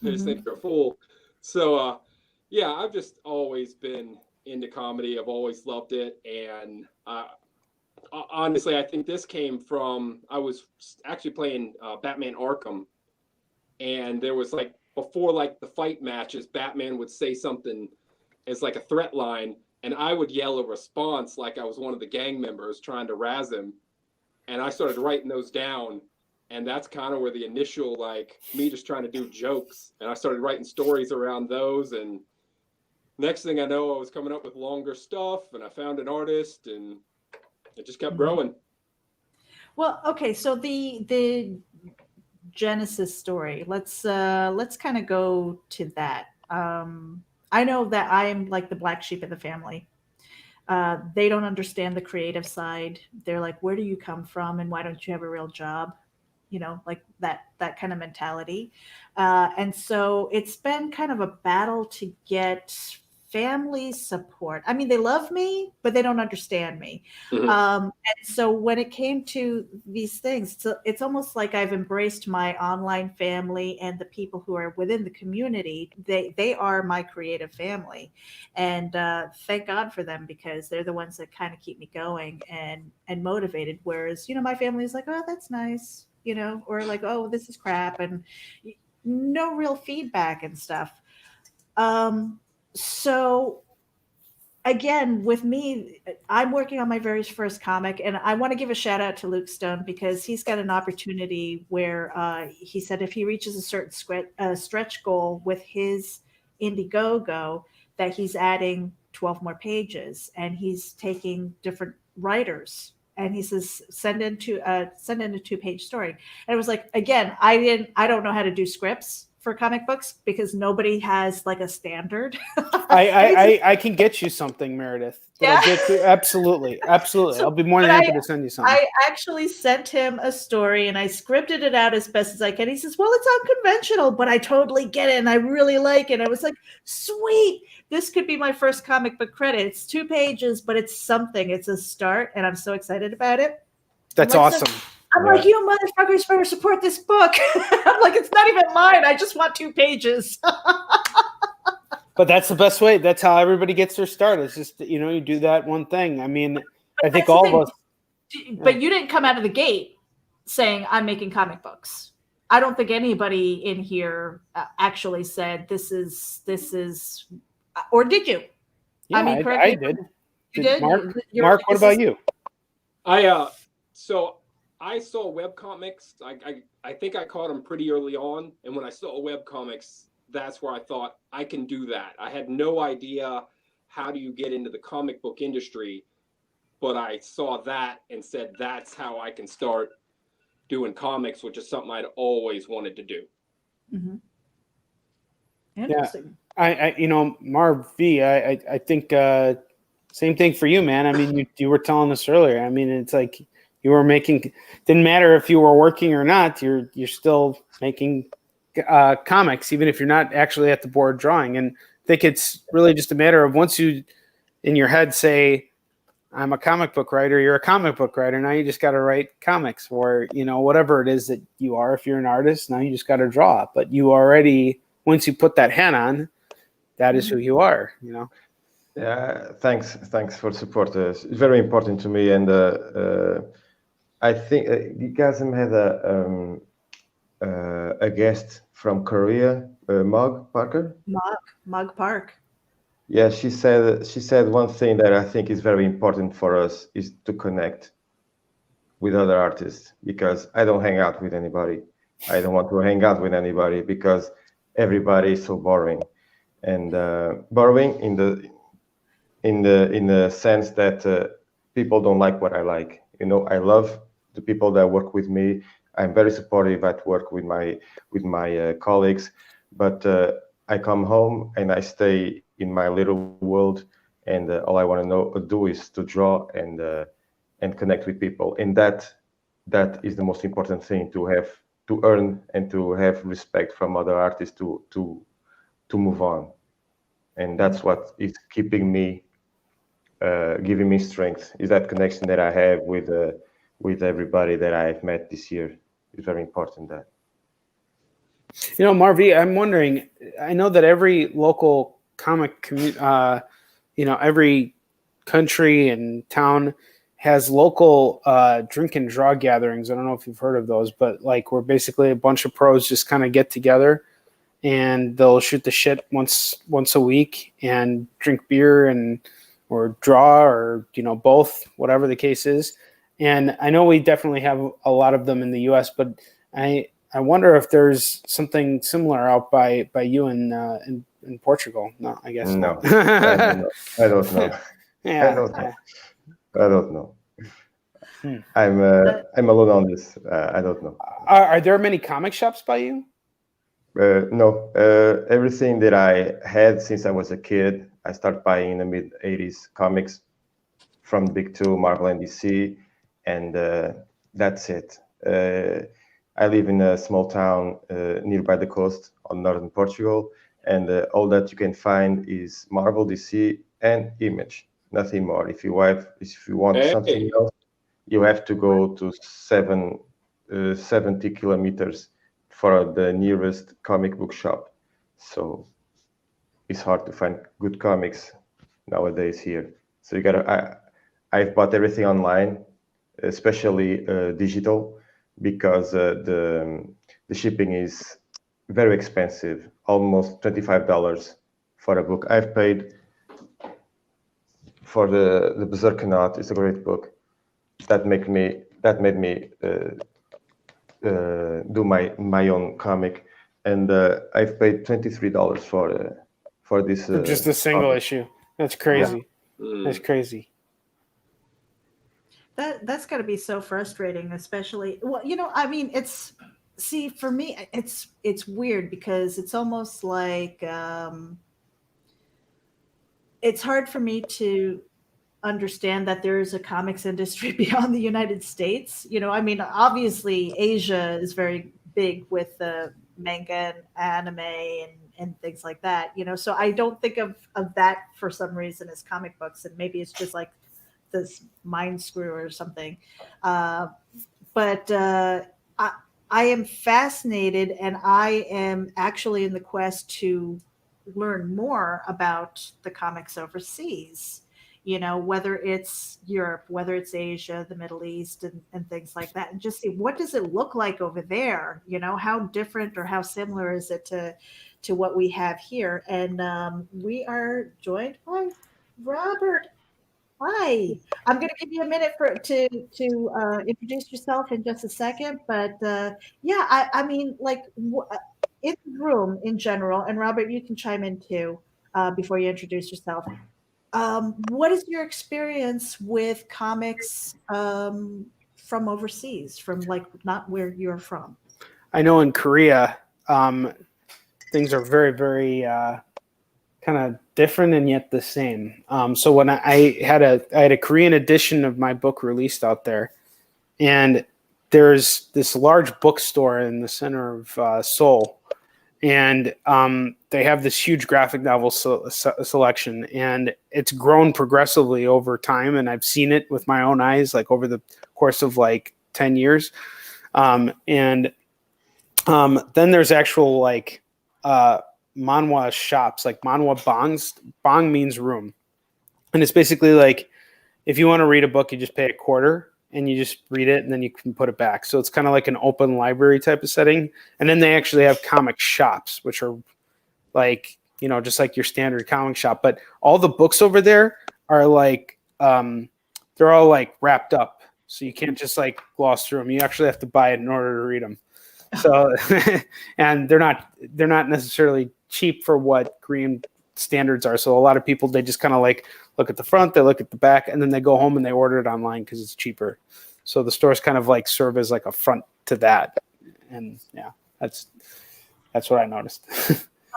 They just think you're a fool. So, yeah, I've just always been into comedy. I've always loved it. And honestly, I think this came from, I was actually playing Batman Arkham. And there was before the fight matches, Batman would say something as like a threat line. And I would yell a response like I was one of the gang members trying to razz him. And I started writing those down. And that's kind of where the initial, me just trying to do jokes. And I started writing stories around those. And next thing I know, I was coming up with longer stuff. And I found an artist. And it just kept growing. Well, okay. So the Genesis story, let's kind of go to that. I know that I am like the black sheep of the family. They don't understand the creative side. They're like, where do you come from? And why don't you have a real job? Like that kind of mentality. And so it's been kind of a battle to get family support. I mean, they love me, but they don't understand me. Mm-hmm. And so when it came to these things, it's almost like I've embraced my online family and the people who are within the community. They are my creative family. And thank God for them, because they're the ones that kind of keep me going and motivated. Whereas, my family is like, oh, that's nice. Or like, oh, this is crap, and no real feedback and stuff. So again, with me, I'm working on my very first comic, and I want to give a shout out to Luke Stone, because he's got an opportunity where he said if he reaches a certain stretch goal with his Indiegogo, that he's adding 12 more pages, and he's taking different writers And he says, send in a 2-page story. And it was like, again, I don't know how to do scripts for comic books because nobody has like a standard. I can get you something, Meredith. Yeah. Absolutely. So, I'll be more than happy to send you something. I actually sent him a story and I scripted it out as best as I can. He says, well, it's unconventional, but I totally get it and I really like it. I was like, sweet. This could be my first comic book credit. It's 2 pages, but it's something. It's a start, and I'm so excited about it. That's awesome. I'm like, you motherfuckers better support this book. I'm like, it's not even mine. I just want 2 pages. But that's the best way. That's how everybody gets their start. It's just, you do that one thing. I mean, I think all of us. But you didn't come out of the gate saying, I'm making comic books. I don't think anybody in here actually said this is, or did you? Yeah, I did. You did? Mark, what about you? So I saw webcomics. I think I caught them pretty early on. And when I saw webcomics, that's where I thought I can do that. I had no idea how do you get into the comic book industry, but I saw that and said, that's how I can start doing comics, which is something I'd always wanted to do. Mm-hmm. Interesting. Yeah. MarV, I think same thing for you, man. I mean, you were telling us earlier. I mean, it's like you were making, didn't matter if you were working or not, you're still making comics, even if you're not actually at the board drawing. And I think it's really just a matter of once you in your head say, I'm a comic book writer, you're a comic book writer. Now you just got to write comics or, whatever it is that you are. If you're an artist, now you just got to draw. But you already, once you put that hat on, that is who you are, Yeah, thanks for support. It's very important to me. And I think you guys had a guest from Korea, Mog Parker. Mog Park. Yeah, she said one thing that I think is very important for us is to connect with other artists, because I don't hang out with anybody. I don't want to hang out with anybody because everybody is so boring, and boring in the sense that people don't like what I like. I love the people that work with me. I'm very supportive at work with my colleagues, but I come home and I stay in my little world, and all I want to do is to draw and connect with people, and that is the most important thing to earn and to have respect from other artists to move on, and that's what is keeping me, giving me strength, is that connection that I have with everybody that I've met this year. It's very important that. MarV, I'm wondering, I know that every local comic community, every country and town has local drink and draw gatherings. I don't know if you've heard of those, but like where basically a bunch of pros just kind of get together and they'll shoot the shit once a week and drink beer or draw or, both, whatever the case is. And I know we definitely have a lot of them in the US, but I wonder if there's something similar out by you in Portugal. No, I guess no. not. I don't know. Yeah, I don't know. I'm alone on this. I don't know. Are there many comic shops by you? No. Everything that I had since I was a kid, I started buying in the mid-'80s comics from the big two, Marvel and DC, and that's it. I live in a small town nearby the coast on northern Portugal, and all that you can find is Marvel, DC, and Image. Nothing more. If you want something else, you have to go to 70 kilometers for the nearest comic book shop. So it's hard to find good comics nowadays here. So I've bought everything online, especially digital, because the shipping is very expensive, almost $25 for a book. I've paid for the Berserknaut. It's a great book. That made me do my own comic, and I've paid $23 for this. Just a single issue. That's crazy. Yeah. That's crazy. That's got to be so frustrating, especially. Well, I mean, for me, it's weird because it's almost like it's hard for me to understand that there is a comics industry beyond the United States. I mean, obviously Asia is very big with the manga and anime and things like that. So I don't think of that for some reason as comic books, and maybe it's just like this mind screw or something. Uh, but I, I am fascinated, and I am actually in the quest to learn more about the comics overseas. Whether it's Europe, whether it's Asia, the Middle East, and things like that, and just see what does it look like over there. How different or how similar is it to what we have here? And we are joined by Robert. Hi. I'm going to give you a minute to introduce yourself in just a second, but yeah, I mean, like in the room in general, and Robert, you can chime in too before you introduce yourself. What is your experience with comics from overseas, from like not where you're from? I know in Korea, things are very, very kind of different and yet the same. So when I had a Korean edition of my book released out there, and there's this large bookstore in the center of Seoul, and they have this huge graphic novel selection, and it's grown progressively over time, and I've seen it with my own eyes, like over the course of like 10 years. And then there's actual like manhwa shops, like manhwa bongs. Bong means room, and it's basically like if you want to read a book, you just pay a quarter and you just read it, and then you can put it back. So it's kind of like an open library type of setting. And then they actually have comic shops, which are like, just like your standard comic shop. But all the books over there are like they're all like wrapped up, so you can't just like gloss through them. You actually have to buy it in order to read them. So and they're not necessarily cheap for what Korean standards are. So a lot of people, they just kind of like look at the front, they look at the back, and then they go home and they order it online because it's cheaper. So the stores kind of like serve as like a front to that. And yeah, that's what I noticed.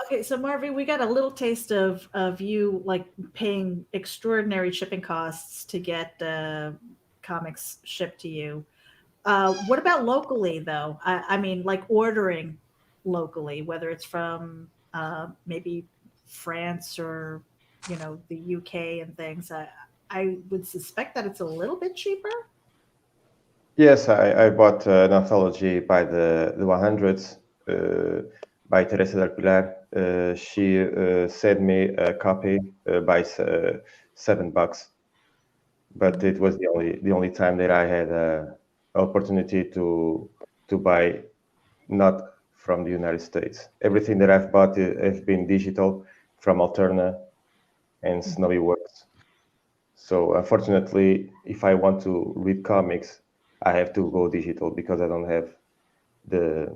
Okay, so MarV, we got a little taste of you like paying extraordinary shipping costs to get comics shipped to you. What about locally, though? I mean, like ordering locally, whether it's from maybe France or the UK and things. I would suspect that it's a little bit cheaper. Yes, I bought an anthology by the 100s by Teresa del Pilar. She sent me a copy by $7, but it was the only time that I had an opportunity to buy not from the United States. Everything that I've bought has been digital from Alterna and Snowy Works. So unfortunately, if I want to read comics, I have to go digital because I don't have the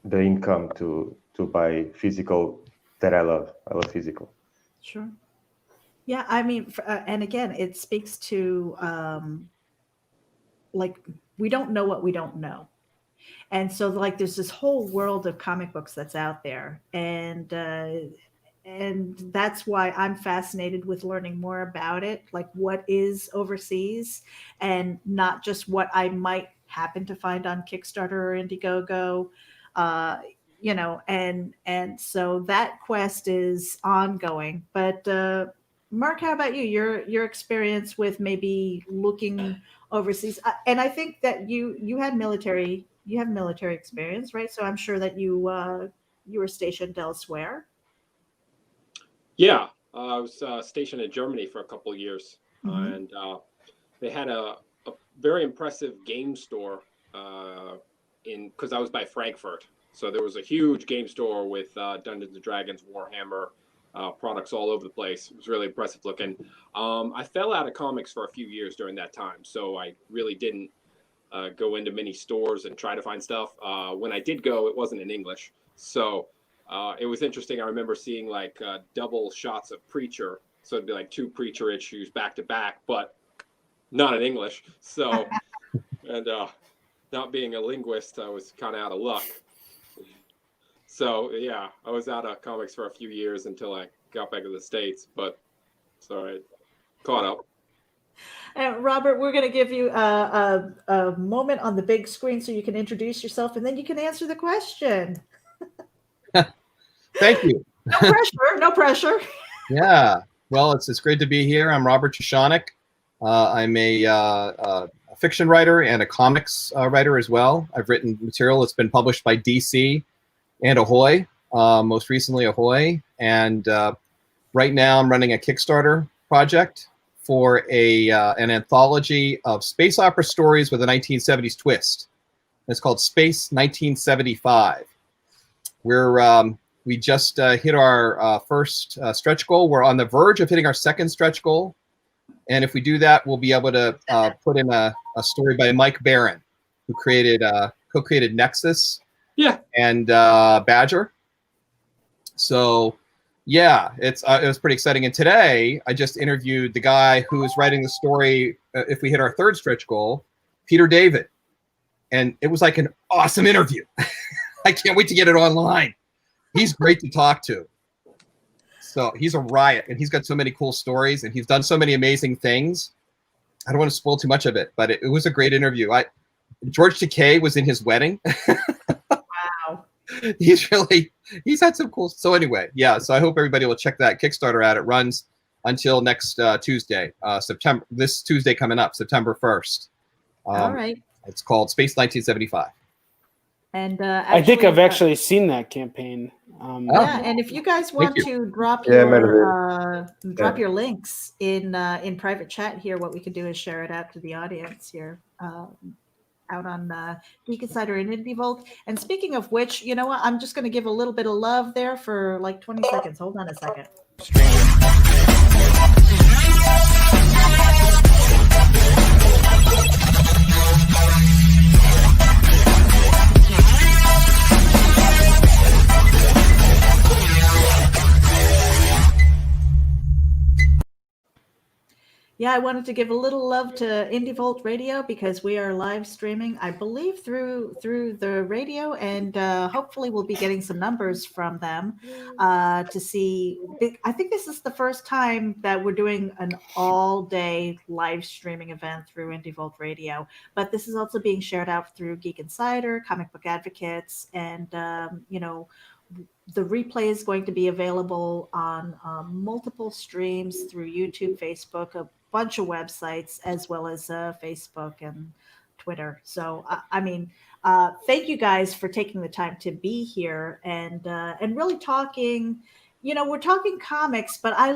income to buy physical that I love. I love physical. Sure. Yeah, I mean, and again, it speaks to like we don't know what we don't know. And so like there's this whole world of comic books that's out there, and that's why I'm fascinated with learning more about it, like what is overseas, and not just what I might happen to find on Kickstarter or Indiegogo. And so that quest is ongoing. But Mark, how about you? Your experience with maybe looking overseas, and I think that you have military experience, right? So I'm sure that you were stationed elsewhere. Yeah, I was stationed in Germany for a couple of years, and they had a very impressive game store because I was by Frankfurt. So there was a huge game store with Dungeons and Dragons, Warhammer products all over the place. It was really impressive looking. I fell out of comics for a few years during that time, so I really didn't go into many stores and try to find stuff. When I did go, it wasn't in English, so it was interesting. I remember seeing like double shots of Preacher, so it'd be like 2 Preacher issues back to back, but not in English. So, and not being a linguist, I was kind of out of luck. So yeah, I was out of comics for a few years until I got back to the States, but sorry, caught up. Robert, we're going to give you a moment on the big screen so you can introduce yourself, and then you can answer the question. Thank you. No pressure. No pressure. Yeah. Well, it's great to be here. I'm Robert Jeschonek. I'm a fiction writer and a comics writer as well. I've written material that's been published by DC and Ahoy, most recently Ahoy. And right now I'm running a Kickstarter project for an anthology of space opera stories with a 1970s twist. It's called Space 1975. We just hit our first stretch goal. We're on the verge of hitting our second stretch goal. And if we do that, we'll be able to put in a story by Mike Barron, who co-created Nexus and Badger. So yeah, it was pretty exciting. And today I just interviewed the guy who is writing the story if we hit our third stretch goal, Peter David. And it was like an awesome interview. I can't wait to get it online. He's great to talk to. So he's a riot, and he's got so many cool stories, and he's done so many amazing things. I don't want to spoil too much of it, but it was a great interview. George Takei was in his wedding. Wow. He's had some cool. So anyway, yeah. So I hope everybody will check that Kickstarter out. It runs until next Tuesday, this Tuesday coming up, September 1st. All right. It's called Space 1975. And I think I've actually seen that campaign. Yeah, and if you guys want to drop your links in private chat here, what we could do is share it out to the audience here, out on Geek Insider and Indie Vault. And speaking of which, you know what? I'm just going to give a little bit of love there for like 20 seconds. Hold on a second. Yeah, I wanted to give a little love to Indie Vault Radio because we are live streaming, I believe, through the radio, and hopefully we'll be getting some numbers from them to see. I think this is the first time that we're doing an all-day live streaming event through Indie Vault Radio, but this is also being shared out through Geek Insider, Comic Book Advocates, and the replay is going to be available on multiple streams through YouTube, Facebook, a bunch of websites, as well as Facebook and Twitter. So, thank you guys for taking the time to be here and really talking. You know, we're talking comics, but I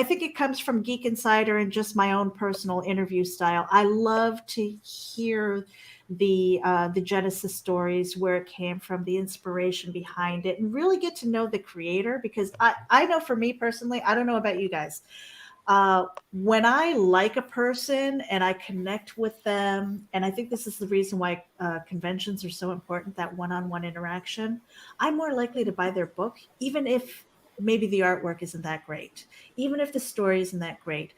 think it comes from Geek Insider and just my own personal interview style. I love to hear the Genesis stories, where it came from, the inspiration behind it, and really get to know the creator, because I know for me personally, I don't know about you guys, when I like a person and I connect with them, and I think this is the reason why conventions are so important, that one-on-one interaction, I'm more likely to buy their book, even if maybe the artwork isn't that great, even if the story isn't that great,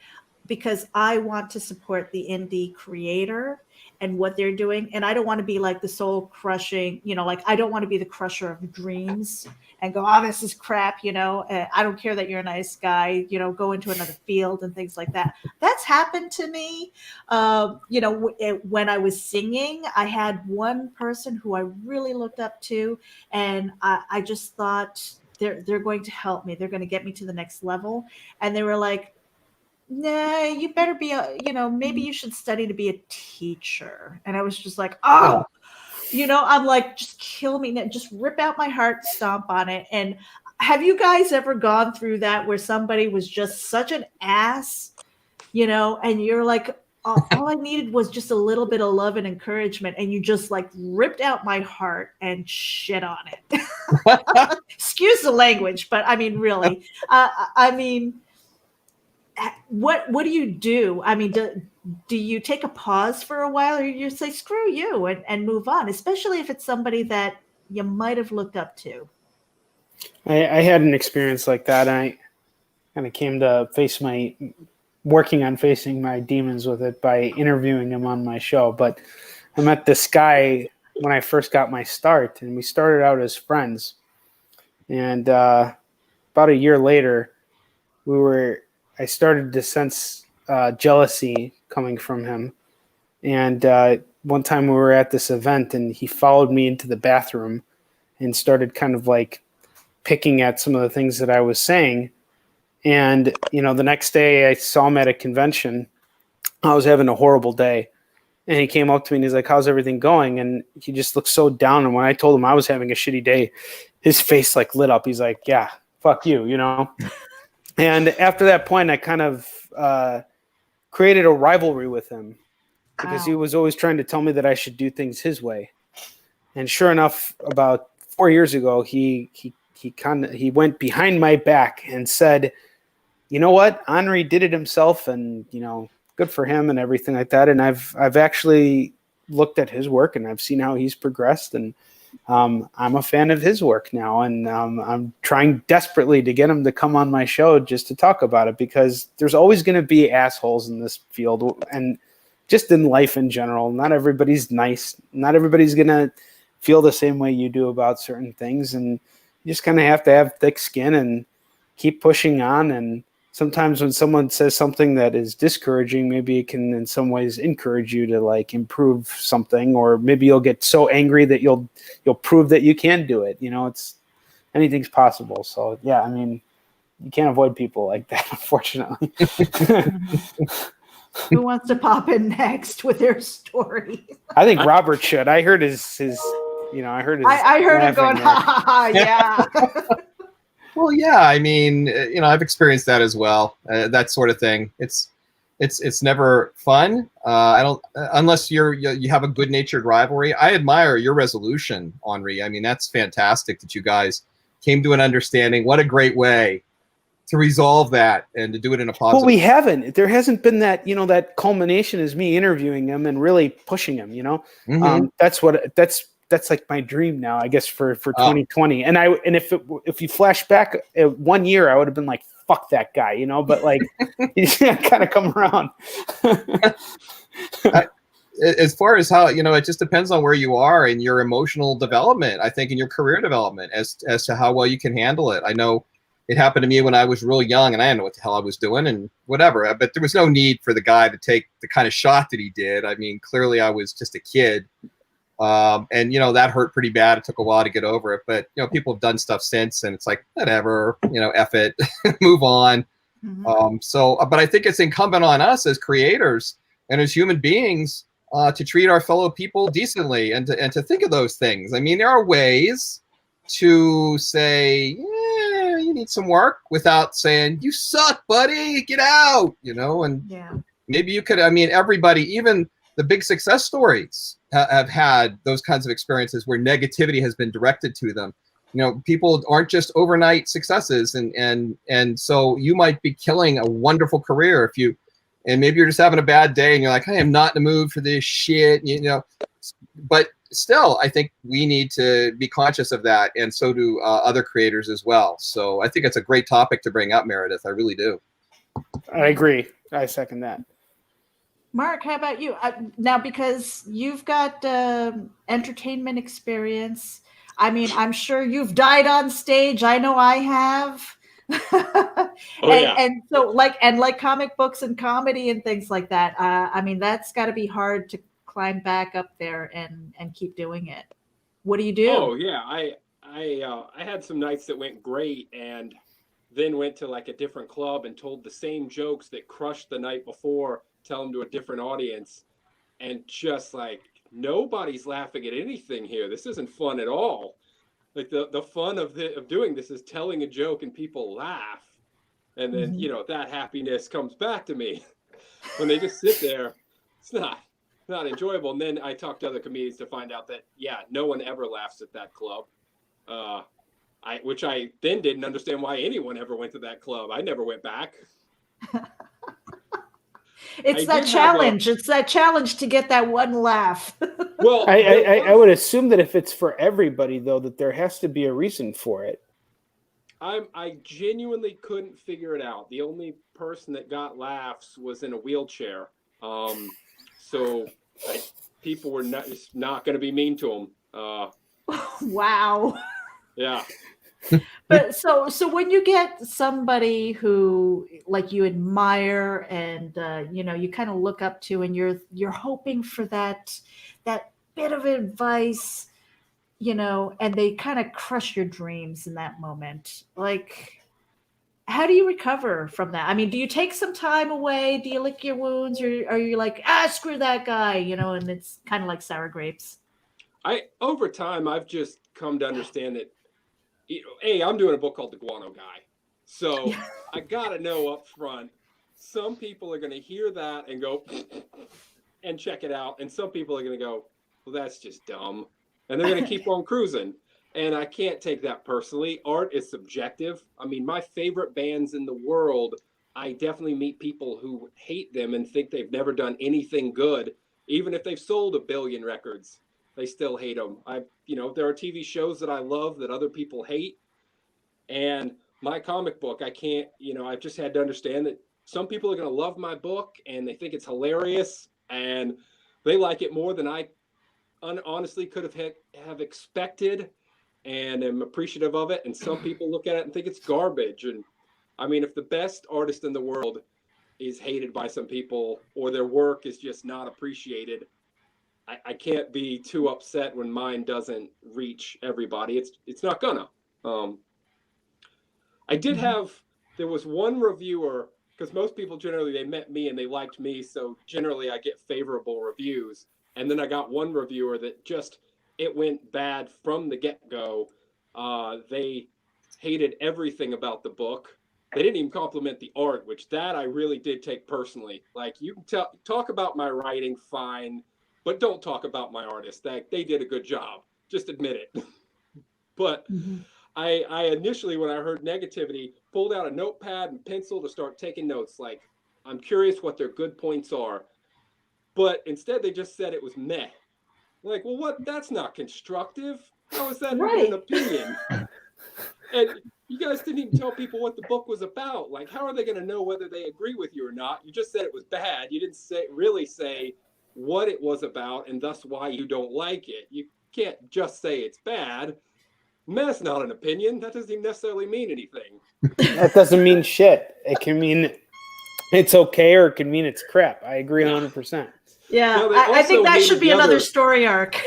because I want to support the indie creator and what they're doing. And I don't want to be like the soul crushing, I don't want to be the crusher of dreams and go, oh, this is crap. I don't care that you're a nice guy, go into another field and things like that. That's happened to me. When I was singing, I had one person who I really looked up to, and I just thought they're going to help me. They're going to get me to the next level. And they were like, nah, you better be maybe you should study to be a teacher. And I was just like, I'm like, just kill me, just rip out my heart, stomp on it. And have you guys ever gone through that, where somebody was just such an ass, and you're like, all I needed was just a little bit of love and encouragement, and you just like ripped out my heart and shit on it. Excuse the language, but I mean, really, what do you do? I mean, do you take a pause for a while, or you say screw you and move on, especially if it's somebody that you might have looked up to? I had an experience like that. I kind of came to face my working on facing my demons with it by interviewing him on my show. But I met this guy when I first got my start, and we started out as friends. And about a year later, I started to sense jealousy coming from him. And one time we were at this event, and he followed me into the bathroom and started kind of like picking at some of the things that I was saying. And, the next day I saw him at a convention. I was having a horrible day. And he came up to me and he's like, how's everything going? And he just looked so down. And when I told him I was having a shitty day, his face like lit up. He's like, yeah, fuck you, And after that point, I kind of created a rivalry with him because he was always trying to tell me that I should do things his way. And sure enough, about 4 years ago, he went behind my back and said, you know what? Onrie did it himself, and good for him and everything like that. And I've actually looked at his work and I've seen how he's progressed, and I'm a fan of his work now. And I'm trying desperately to get him to come on my show just to talk about it, because there's always going to be assholes in this field and just in life in general. Not everybody's nice. Not everybody's going to feel the same way you do about certain things. And you just kind of have to have thick skin and keep pushing on. And sometimes when someone says something that is discouraging, maybe it can in some ways encourage you to like improve something, or maybe you'll get so angry that you'll prove that you can do it. It's anything's possible. So yeah, I mean, you can't avoid people like that, unfortunately. Who wants to pop in next with their story? I think Robert should. I heard his I heard him going, ha ha ha, yeah. Well, yeah, I mean, I've experienced that as well. That sort of thing. It's never fun. I don't unless you have a good-natured rivalry. I admire your resolution, Onrie. I mean, that's fantastic that you guys came to an understanding. What a great way to resolve that and to do it in a positive. Well, we haven't. There hasn't been that that culmination is me interviewing him and really pushing him. Mm-hmm. That's like my dream now, I guess, for 2020. And if you flash back 1 year, I would have been like, fuck that guy, but like, he's kind of come around. As far as how, it just depends on where you are in your emotional development, I think, in your career development as to how well you can handle it. I know it happened to me when I was real young and I didn't know what the hell I was doing and whatever, but there was no need for the guy to take the kind of shot that he did. I mean, clearly I was just a kid. And that hurt pretty bad. It took a while to get over it, but people have done stuff since, and it's like, whatever, F it, move on. Mm-hmm. But I think it's incumbent on us as creators and as human beings to treat our fellow people decently and to think of those things. I mean, there are ways to say, yeah, you need some work, without saying, you suck, buddy, get out, and maybe you could, everybody, even the big success stories have had those kinds of experiences where negativity has been directed to them. People aren't just overnight successes, and so you might be killing a wonderful career and maybe you're just having a bad day and you're like, I am not in the mood for this shit, but still, I think we need to be conscious of that, and so do other creators as well. So I think it's a great topic to bring up, Meredith. I really do. I agree. I second that. Mark, how about you? Now, because you've got entertainment experience, I mean, I'm sure you've died on stage. I know I have. And so, like comic books and comedy and things like that. I mean, that's got to be hard to climb back up there and keep doing it. What do you do? Oh yeah, I had some nights that went great, and then went to like a different club and told the same jokes that crushed the night before. Tell them to a different audience, and just like, nobody's laughing at anything here. This isn't fun at all. Like the fun of doing this is telling a joke and people laugh, and then that happiness comes back to me. When they just sit there, it's not enjoyable. And then I talked to other comedians to find out that no one ever laughs at that club. Which I then didn't understand why anyone ever went to that club. I never went back. It's that challenge. It's that challenge to get that one laugh. Well, I would assume that if it's for everybody, though, that there has to be a reason for it. I genuinely couldn't figure it out. The only person that got laughs was in a wheelchair. So people were not going to be mean to him. Wow. Yeah. But so when you get somebody who like you admire and you kind of look up to, and you're hoping for that bit of advice, and they kind of crush your dreams in that moment, like, how do you recover from that? I mean, do you take some time away? Do you lick your wounds, or are you like, screw that guy, and it's kind of like sour grapes? Over time, I've just come to understand that, I'm doing a book called The Guano Guy. So I got to know up front, some people are going to hear that and go and check it out. And some people are going to go, well, that's just dumb. And they're going to keep on cruising. And I can't take that personally. Art is subjective. I mean, my favorite bands in the world, I definitely meet people who hate them and think they've never done anything good. Even if they've sold 1 billion records, they still hate them. There are TV shows that I love that other people hate. And my comic book, I can't, I've just had to understand that some people are going to love my book and they think it's hilarious and they like it more than I honestly could have expected, and am appreciative of it. And some people look at it and think it's garbage. And I mean, if the best artist in the world is hated by some people, or their work is just not appreciated, I can't be too upset when mine doesn't reach everybody. It's not gonna. I did there was one reviewer, because most people generally, they met me and they liked me, so generally I get favorable reviews. And then I got one reviewer that it went bad from the get-go. They hated everything about the book. They didn't even compliment the art, which that I really did take personally. Like, you can talk about my writing, fine, but don't talk about my artist. They did a good job. Just admit it. But I initially, when I heard negativity, pulled out a notepad and pencil to start taking notes. Like, I'm curious what their good points are. But instead, they just said it was meh. Like, well, what? That's not constructive. How is that even an opinion? And you guys didn't even tell people what the book was about. Like, how are they going to know whether they agree with you or not? You just said it was bad. You didn't really say what it was about and thus why you don't like it. You can't just say it's bad. Meh's not an opinion. That doesn't even necessarily mean anything. That doesn't mean shit. It can mean it's okay, or it can mean it's crap. I agree 100%. Yeah, Now, I think that should be another story arc.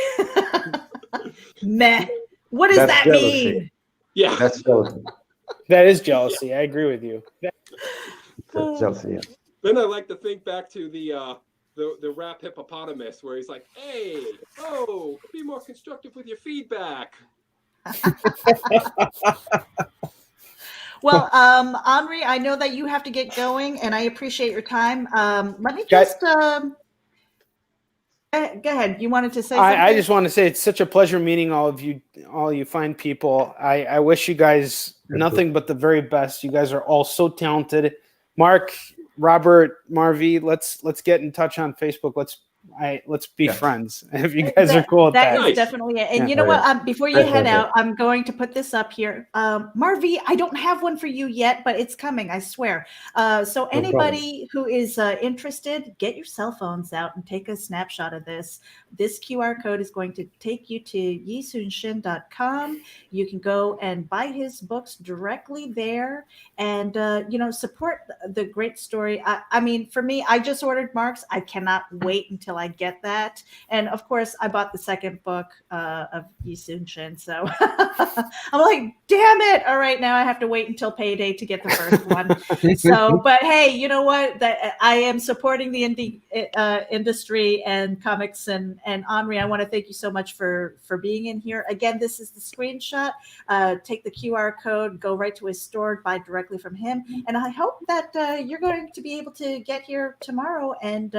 Meh. What does that jealousy. mean? Yeah, that's jealousy. That is jealousy. I agree with you. That's jealousy. Yeah. Then I like to think back to the rap hippopotamus, where he's like, "Hey, be more constructive with your feedback." Well, Onrie, I know that you have to get going, and I appreciate your time. Let me just go ahead. You wanted to say something? I just want to say it's such a pleasure meeting all you fine people. I wish you guys nothing but the very best. You guys are all so talented. Mark, Robert, MarV, let's get in touch on Facebook. Let's be friends if you guys are cool with that. That is definitely it. And you know what? Before you head out, I'm going to put this up here. MarV, I don't have one for you yet, but it's coming, I swear. So anybody who is interested, get your cell phones out and take a snapshot of this. This QR code is going to take you to yisunshin.com. You can go and buy his books directly there, and support the great story. I mean, for me, I just ordered Mark's. I cannot wait until I get that. And of course, I bought the second book of Yisunshin. So I'm like, damn it. All right, now I have to wait until payday to get the first one. So, but hey, you know what? That I am supporting the indie industry and comics. And Onrie, I want to thank you so much for being in here. Again, this is the screenshot. Take the QR code, go right to his store, buy directly from him. And I hope that you're going to be able to get here tomorrow and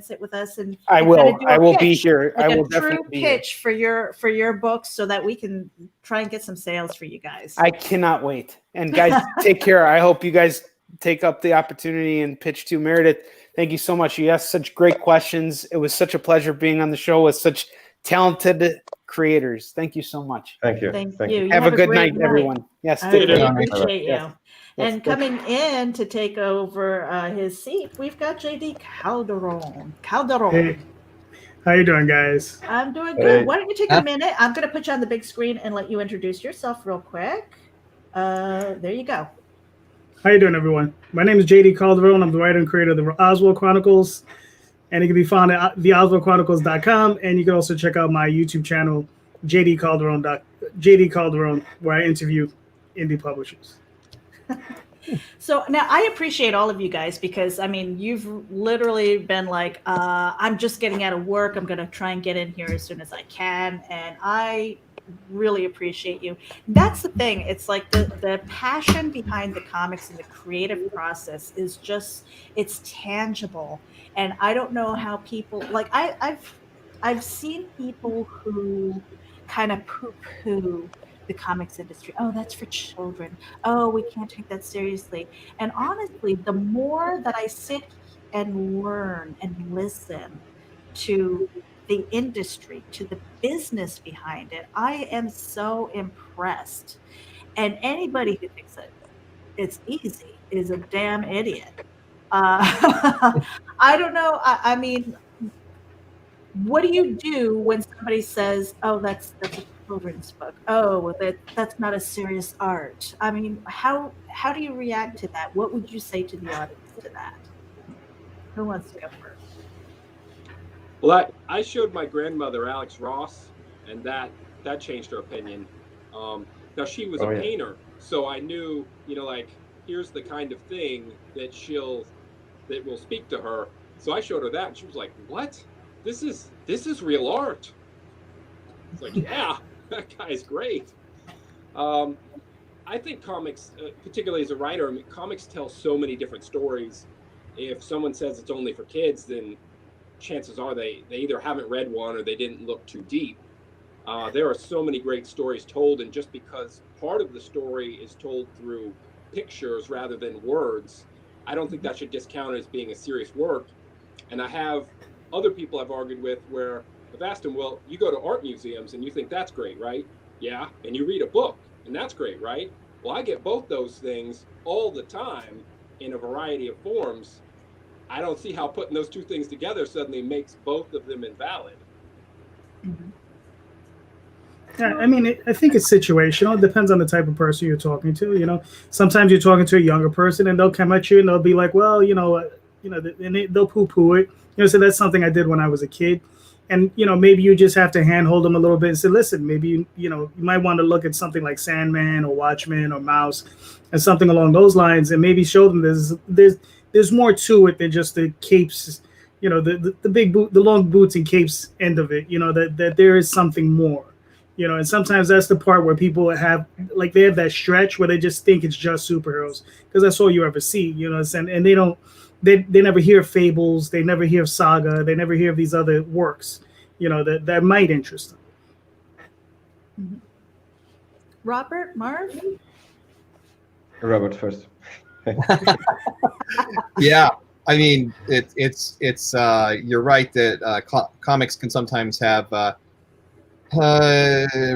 sit with us. And I will be here. Like I will a definitely true be pitch here. for your books, so that we can try and get some sales for you guys. I cannot wait. And guys, take care. I hope you guys take up the opportunity and pitch to Meredith. Thank you so much. You asked such great questions. It was such a pleasure being on the show with such talented creators. Thank you so much. Thank you. Thank Thank you. you. Have a good great night, everyone. Yes, I take really care. appreciate you. Yes. And coming in to take over his seat, we've got JD Calderon. Hey, how you doing, guys? I'm doing Hey. good. Why don't you take a minute? I'm going to put you on the big screen and let you introduce yourself real quick. There you go. How you doing, everyone? My name is JD Calderon. I'm the writer and creator of the Oswald Chronicles, and it can be found at theoswaldchronicles.com. And you can also check out my YouTube channel, JD Calderon, where I interview indie publishers. So now I appreciate all of you guys because, I mean, you've literally been like, I'm just getting out of work. I'm going to try and get in here as soon as I can. And I really appreciate you. That's the thing. It's like the passion behind the comics and the creative process is just, it's tangible. And I don't know how people, like I've seen people who kind of poo-poo the comics industry. Oh, that's for children. Oh, we can't take that seriously. And honestly, the more that I sit and learn and listen to the industry, to the business behind it, I am so impressed. And anybody who thinks that it's easy is a damn idiot. I don't know. I mean, what do you do when somebody says, "Oh, that's a children's book. Oh, that's not a serious art"? I mean, how do you react to that? What would you say to the audience to that? Who wants to go first? Well, I showed my grandmother Alex Ross, and that changed her opinion. Now she was a painter, so I knew, like, here's the kind of thing that will speak to her. So I showed her that, and she was like, "What? This is real art." It's like, yeah, that guy's great. I think comics, particularly as a writer, I mean, comics tell so many different stories. If someone says it's only for kids, then chances are they either haven't read one or they didn't look too deep. There are so many great stories told, and just because part of the story is told through pictures rather than words, I don't think that should discount it as being a serious work. And I have other people I've argued with where I've asked them, well, you go to art museums and you think that's great, right? Yeah. And you read a book and that's great, right? Well, I get both those things all the time in a variety of forms. I don't see how putting those two things together suddenly makes both of them invalid. Mm-hmm. Yeah, I mean, I think it's situational. It depends on the type of person you're talking to. Sometimes you're talking to a younger person and they'll come at you and they'll be like, well, and they'll poo-poo it. So that's something I did when I was a kid. And, maybe you just have to handhold them a little bit and say, listen, maybe, you might want to look at something like Sandman or Watchmen or Mouse and something along those lines, and maybe show them there's more to it than just the capes, the big boot, the long boots and capes end of it, that there is something more, and sometimes that's the part where people have that stretch where they just think it's just superheroes because that's all you ever see, and they don't. They never hear Fables, they never hear Saga, they never hear of these other works, that might interest them. Mm-hmm. Robert, Marv? Robert first. Yeah, I mean, it's you're right that comics can sometimes have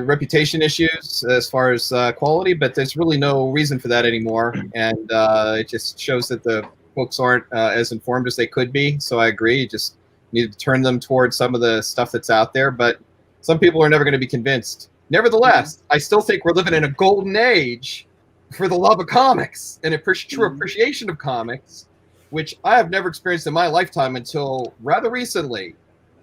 reputation issues as far as quality, but there's really no reason for that anymore, and it just shows that the books aren't as informed as they could be. So I agree. You just need to turn them towards some of the stuff that's out there. But some people are never going to be convinced. Nevertheless, I still think we're living in a golden age for the love of comics and true appreciation of comics, which I have never experienced in my lifetime until rather recently.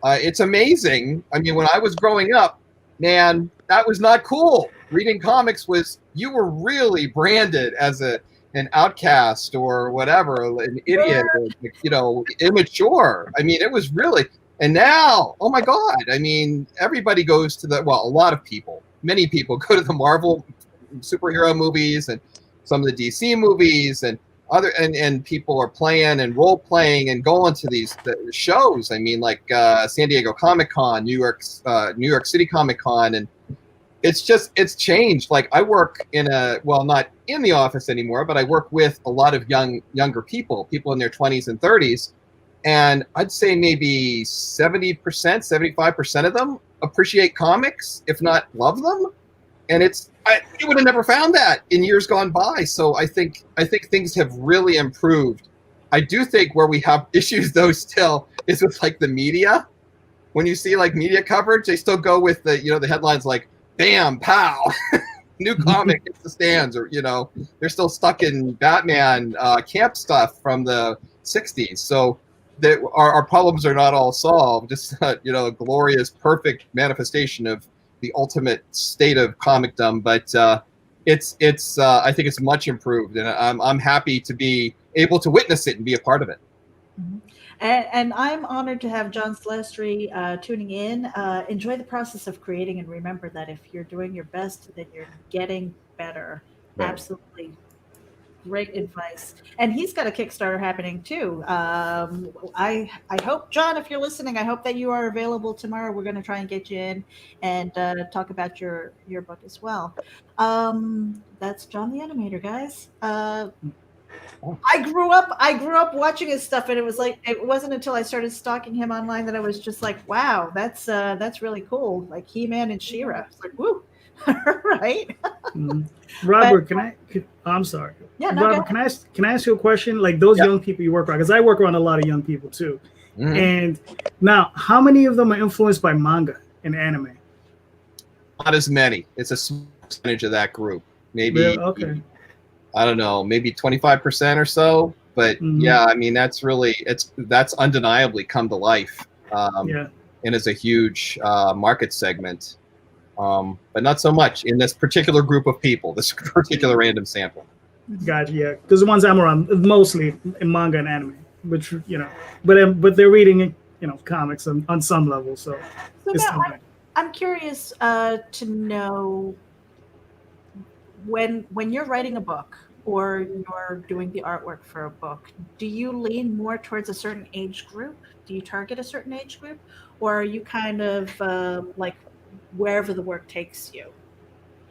It's amazing. I mean, when I was growing up, man, that was not cool. Reading comics you were really branded as an outcast or whatever, an idiot, or, immature. I mean, it was really, and now, oh my God, I mean, everybody goes to a lot of people, many people go to the Marvel superhero movies and some of the DC movies and and people are playing and role playing and going to these shows. I mean, like San Diego Comic-Con, New York City Comic-Con, and it's changed. Like I work not in the office anymore, but I work with a lot of younger people in their 20s and 30s. And I'd say maybe 70%, 75% of them appreciate comics, if not love them. And you would have never found that in years gone by. So I think things have really improved. I do think where we have issues though still is with like the media. When you see like media coverage, they still go with the the headlines like "Bam, pow." New comic hits the stands, or they're still stuck in Batman camp stuff from the 60s. So our problems are not all solved. Just a glorious, perfect manifestation of the ultimate state of comicdom. But I think it's much improved, and I'm happy to be able to witness it and be a part of it. Mm-hmm. And I'm honored to have John Slastry tuning in. Enjoy the process of creating, and remember that if you're doing your best, then you're getting better. Right. Absolutely. Great advice. And he's got a Kickstarter happening too. I hope, John, if you're listening, I hope that you are available tomorrow. We're going to try and get you in and talk about your book as well. That's John the Animator, guys. I grew up watching his stuff, and it wasn't until I started stalking him online that I was just like, wow, that's really cool. Like He-Man and She-Ra. It's like, woo. Right. Robert, I'm sorry. Yeah, no, Robert, can I ask you a question? Like those young people you work around, because I work around a lot of young people too. Mm-hmm. And now, how many of them are influenced by manga and anime? Not as many. It's a small percentage of that group. Maybe. Yeah, okay. I don't know, maybe 25% or so. But yeah, I mean, that's undeniably come to life. And is a huge market segment. But not so much in this particular group of people, this particular random sample. Gotcha, yeah. Because the ones I'm around, mostly in manga and anime, which, but they're reading, comics on some level. So now, I'm curious to know when you're writing a book or you're doing the artwork for a book, do you lean more towards a certain age group? Do you target a certain age group? Or are you kind of like wherever the work takes you?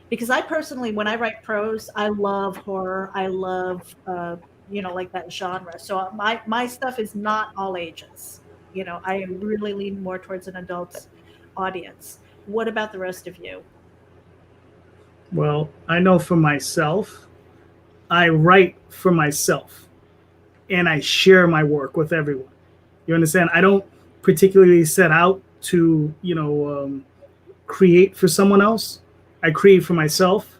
Because I personally, when I write prose, I love horror. I love, like that genre. So my stuff is not all ages. I really lean more towards an adult audience. What about the rest of you? Well, I know for myself, I write for myself and I share my work with everyone. You understand? I don't particularly set out to, create for someone else. I create for myself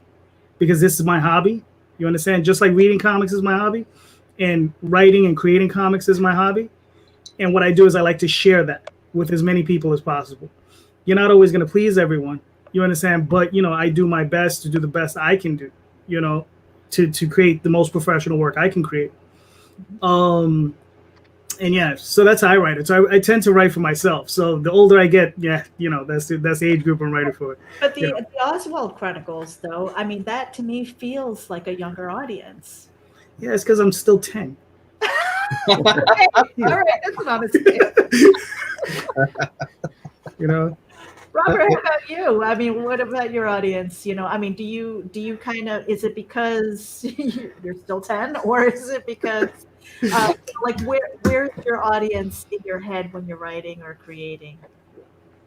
because this is my hobby. You understand? Just like reading comics is my hobby and writing and creating comics is my hobby. And what I do is I like to share that with as many people as possible. You're not always going to please everyone. You understand? But, I do my best to do the best I can do, to create the most professional work I can create. And yeah, so that's how I write it. So I tend to write for myself. So the older I get, that's the age group I'm writing for. But the Oswald Chronicles, though, I mean, that to me feels like a younger audience. Yeah, it's because I'm still 10. Okay. All right, that's an honest Robert, how about you? I mean, what about your audience? I mean, do you kind of, is it because you're still 10, or is it because where's your audience in your head when you're writing or creating?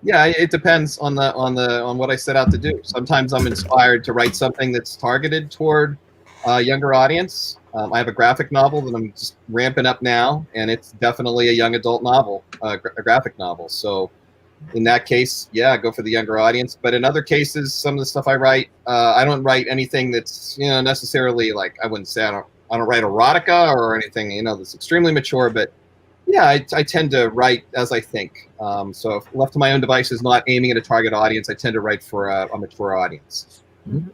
Yeah, it depends on what I set out to do. Sometimes I'm inspired to write something that's targeted toward a younger audience. I have a graphic novel that I'm just ramping up now, and it's definitely a young adult novel, a graphic novel. So in that case, yeah, go for the younger audience. But in other cases, some of the stuff I write, I don't write anything that's necessarily like, I wouldn't say I don't write erotica or anything that's extremely mature. But yeah, I tend to write as I think. So if left to my own devices, not aiming at a target audience, I tend to write for a mature audience. Mm-hmm.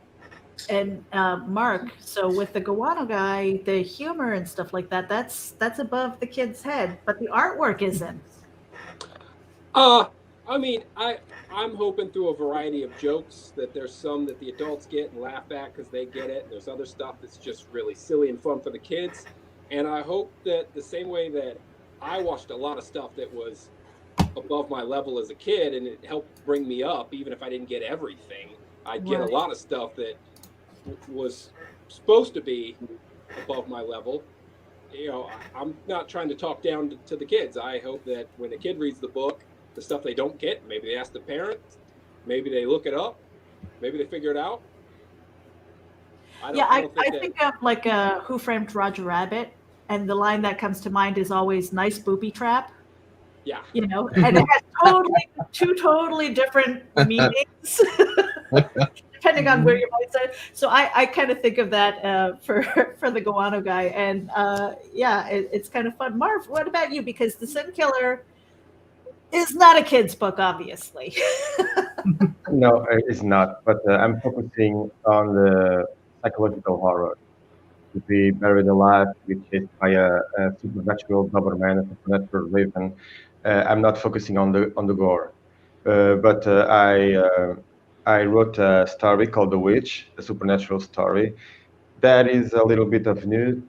And Mark, so with the Guano guy, the humor and stuff like that, that's above the kid's head, but the artwork isn't. I mean, I'm hoping through a variety of jokes that there's some that the adults get and laugh at because they get it. There's other stuff that's just really silly and fun for the kids. And I hope that the same way that I watched a lot of stuff that was above my level as a kid and it helped bring me up, even if I didn't get everything, I'd get a lot of stuff that was supposed to be above my level. I'm not trying to talk down to the kids. I hope that when a kid reads the book, the stuff they don't get. Maybe they ask the parents, maybe they look it up, maybe they figure it out. I think of like Who Framed Roger Rabbit, and the line that comes to mind is always "nice booby trap." Yeah. You know, and it has two totally different meanings depending on where your mind's at. So I kind of think of that for the Guano guy, and it's kind of fun. Marv, what about you? Because The Sin Killer is not a kid's book, obviously. No, it's not. But I'm focusing on the psychological horror. To be buried alive, which is by a supernatural Doberman, a supernatural raven. I'm not focusing on the gore, but I wrote a story called The Witch, a supernatural story. That is a little bit of nude,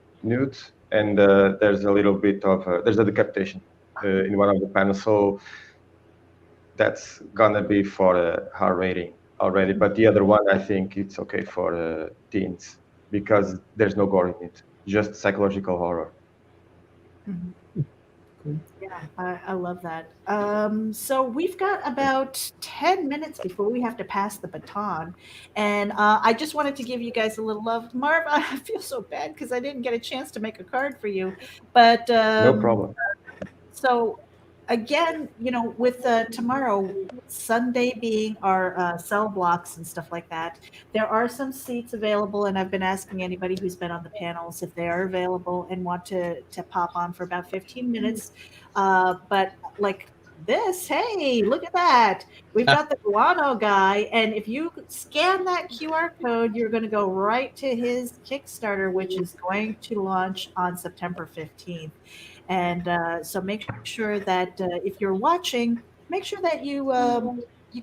and there's a little bit of there's a decapitation in one of the panels. So that's gonna be for a R rating already. But the other one, I think it's okay for teens because there's no gore in it, just psychological horror. Mm-hmm. Yeah, I love that. So we've got about 10 minutes before we have to pass the baton. And I just wanted to give you guys a little love. Marv, I feel so bad because I didn't get a chance to make a card for you. But no problem. So again, you know, with tomorrow, Sunday being our cell blocks and stuff like that, there are some seats available, and I've been asking anybody who's been on the panels if they are available and want to pop on for about 15 minutes. But like this, hey, look at that. We've got the Guano guy, and if you scan that QR code, you're going to go right to his Kickstarter, which is going to launch on September 15th. And so make sure that if you're watching, make sure that you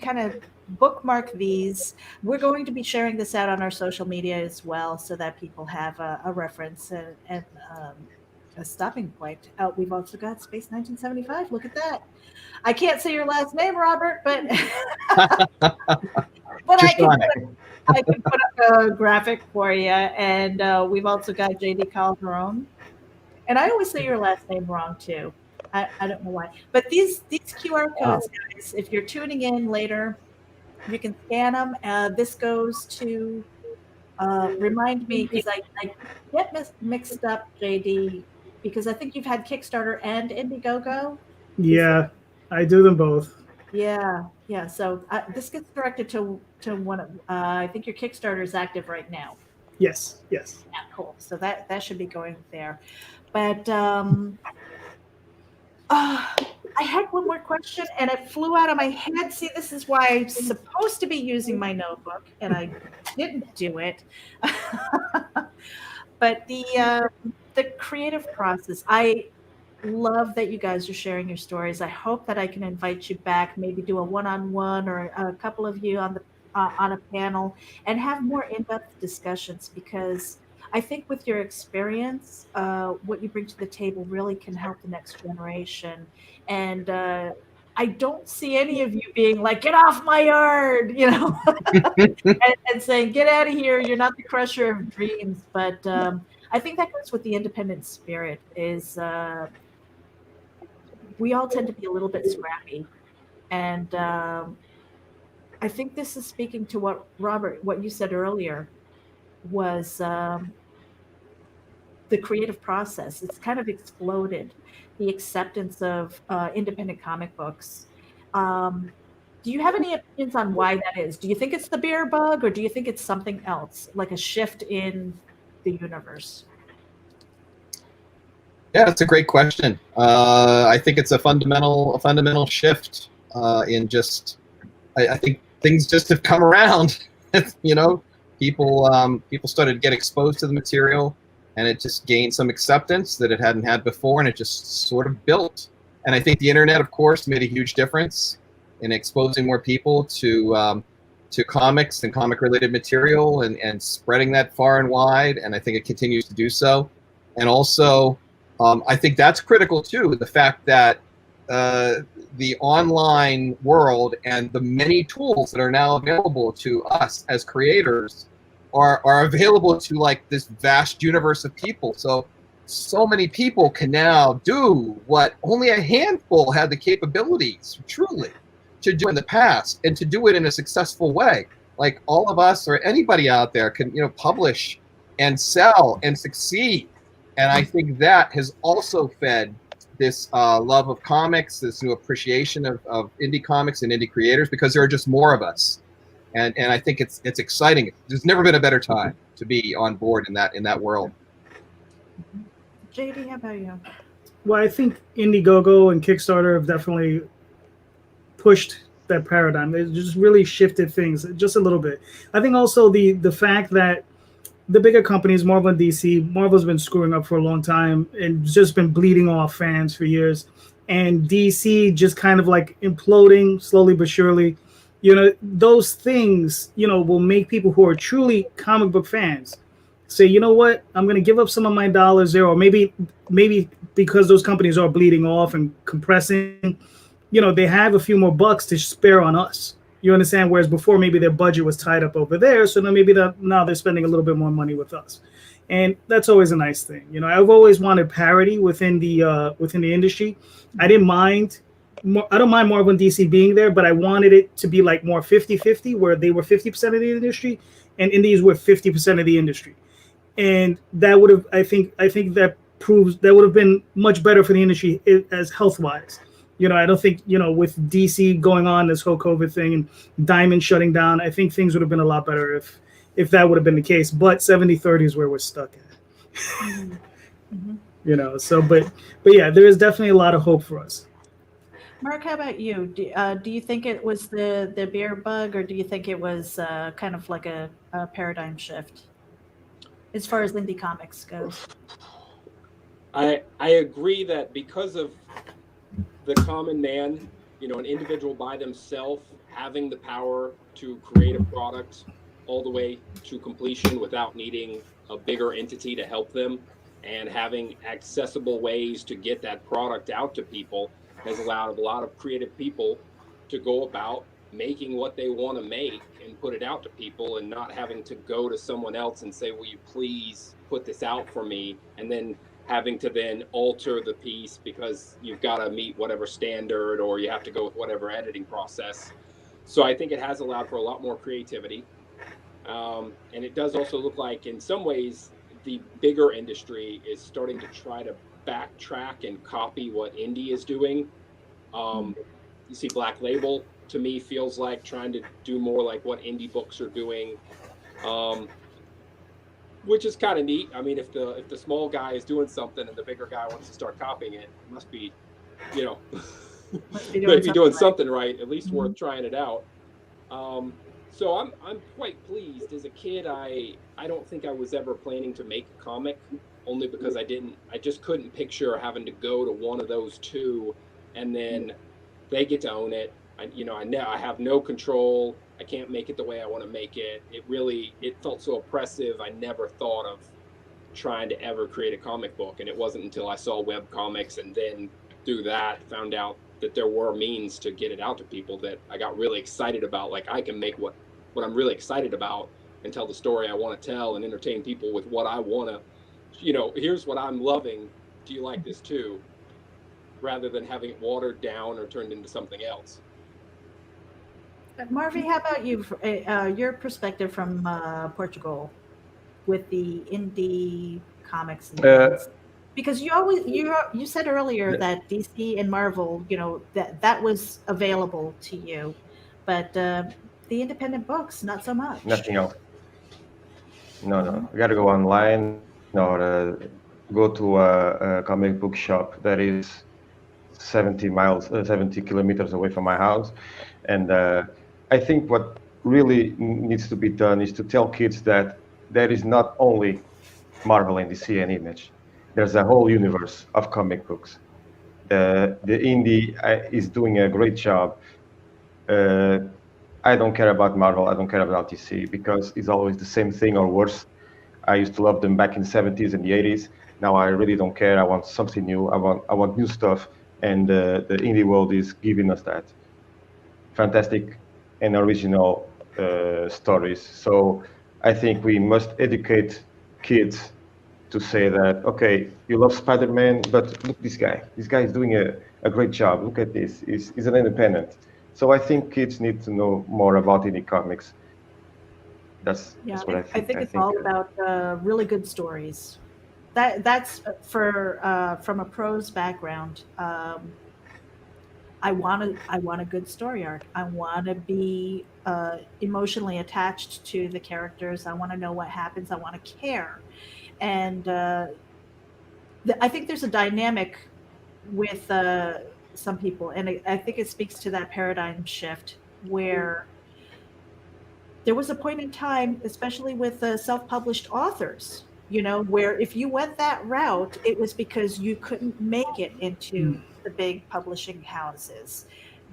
kind of bookmark these. We're going to be sharing this out on our social media as well, so that people have a reference and a stopping point. We've also got Space 1975. Look at that. I can't say your last name, Robert, but but I can put up a graphic for you. And we've also got JD Calderon. And I always say your last name wrong too. I don't know why. But these QR codes, guys, if you're tuning in later, you can scan them. This goes to remind me, because I get mixed up, JD, because I think you've had Kickstarter and Indiegogo. Yeah, I do them both. Yeah. So this gets directed to one of, I think your Kickstarter is active right now. Yes. Yeah, cool. So that should be going there. But I had one more question, and it flew out of my head. See, this is why I'm supposed to be using my notebook, and I didn't do it. But the creative process, I love that you guys are sharing your stories. I hope that I can invite you back, maybe do a one-on-one or a couple of you on a panel, and have more in-depth discussions, because I think with your experience, what you bring to the table really can help the next generation. And I don't see any of you being like, get off my yard, you know, and saying, get out of here. You're not the crusher of dreams. But I think that goes with the independent spirit is we all tend to be a little bit scrappy. And I think this is speaking to what you said earlier was the creative process. It's kind of exploded, the acceptance of independent comic books. Do you have any opinions on why that is? Do you think it's the beer bug, or do you think it's something else, like a shift in the universe? Yeah, that's a great question. I think it's a fundamental shift in just. I think things just have come around. You know, people started to get exposed to the material, and it just gained some acceptance that it hadn't had before, and it just sort of built. And I think the internet, of course, made a huge difference in exposing more people to comics and comic-related material, and spreading that far and wide. And I think it continues to do so. And also, I think that's critical too. The fact that the online world and the many tools that are now available to us as creators are available to like this vast universe of people. So so many people can now do what only a handful had the capabilities, truly, to do in the past, and to do it in a successful way. Like all of us or anybody out there can, publish and sell and succeed. And I think that has also fed this love of comics, this new appreciation of indie comics and indie creators, because there are just more of us. And I think it's exciting. There's never been a better time to be on board in that world. JD, how about you? Well, I think Indiegogo and Kickstarter have definitely pushed that paradigm. They just really shifted things just a little bit. I think also the fact that the bigger companies, Marvel and DC, Marvel's been screwing up for a long time and just been bleeding off fans for years. And DC just kind of like imploding slowly but surely. Those things, will make people who are truly comic book fans say, you know what, I'm going to give up some of my dollars there, or maybe because those companies are bleeding off and compressing, they have a few more bucks to spare on us. You understand? Whereas before, maybe their budget was tied up over there, so then maybe now they're spending a little bit more money with us, and that's always a nice thing. I've always wanted parity within the industry. I don't mind Marvel and DC being there, but I wanted it to be like more 50-50, where they were 50% of the industry and indies were 50% of the industry. And that would have, I think that proves that would have been much better for the industry as health-wise. I don't think, with DC going on this whole COVID thing and Diamond shutting down, I think things would have been a lot better if that would have been the case. But 70-30 is where we're stuck at. Mm-hmm. So, but yeah, there is definitely a lot of hope for us. Mark, how about you? Do you think it was the beer bug, or do you think it was kind of like a paradigm shift as far as indie comics goes? I agree that because of the common man, an individual by themselves having the power to create a product all the way to completion without needing a bigger entity to help them, and having accessible ways to get that product out to people has allowed a lot of creative people to go about making what they want to make and put it out to people, and not having to go to someone else and say, will you please put this out for me, and then having to then alter the piece because you've got to meet whatever standard, or you have to go with whatever editing process. So I think it has allowed for a lot more creativity. And it does also look like in some ways the bigger industry is starting to try to backtrack and copy what indie is doing. You see Black Label, to me, feels like trying to do more like what indie books are doing, which is kind of neat. I mean, if the small guy is doing something and the bigger guy wants to start copying it, it must be, maybe doing something right, at least worth trying it out. So I'm quite pleased. As a kid, I don't think I was ever planning to make a comic, only because I just couldn't picture having to go to one of those two, and then they get to own it. I have no control. I can't make it the way I want to make it. It felt so oppressive. I never thought of trying to ever create a comic book. And it wasn't until I saw web comics, and then through that found out that there were means to get it out to people, that I got really excited about. Like, I can make what I'm really excited about and tell the story I want to tell and entertain people with what I want to, here's what I'm loving. Do you like this too? Rather than having it watered down or turned into something else. MarV, how about you? Your perspective from Portugal with the indie comics and things? Because you said earlier that DC and Marvel, that was available to you, but the independent books, not so much. Nothing else. No. You got to go online or go to a comic book shop that is 70 kilometers away from my house. And I think what really needs to be done is to tell kids that there is not only Marvel and DC and Image. There's a whole universe of comic books. The indie is doing a great job. I don't care about Marvel. I don't care about DC, because it's always the same thing or worse. I used to love them back in the 70s and the 80s. Now I really don't care. I want something new. I want new stuff. And the indie world is giving us that. Fantastic and original stories. So I think we must educate kids to say that, okay, you love Spider-Man, but look, this guy is doing a great job. Look at this, he's an independent. So I think kids need to know more about indie comics. That's what I think. I think it's all about really good stories. That's for from a prose background. I want a good story arc. I want to be emotionally attached to the characters. I want to know what happens. I want to care, and I think there's a dynamic with some people, and I think it speaks to that paradigm shift where there was a point in time, especially with self-published authors, where if you went that route, it was because you couldn't make it into the big publishing houses.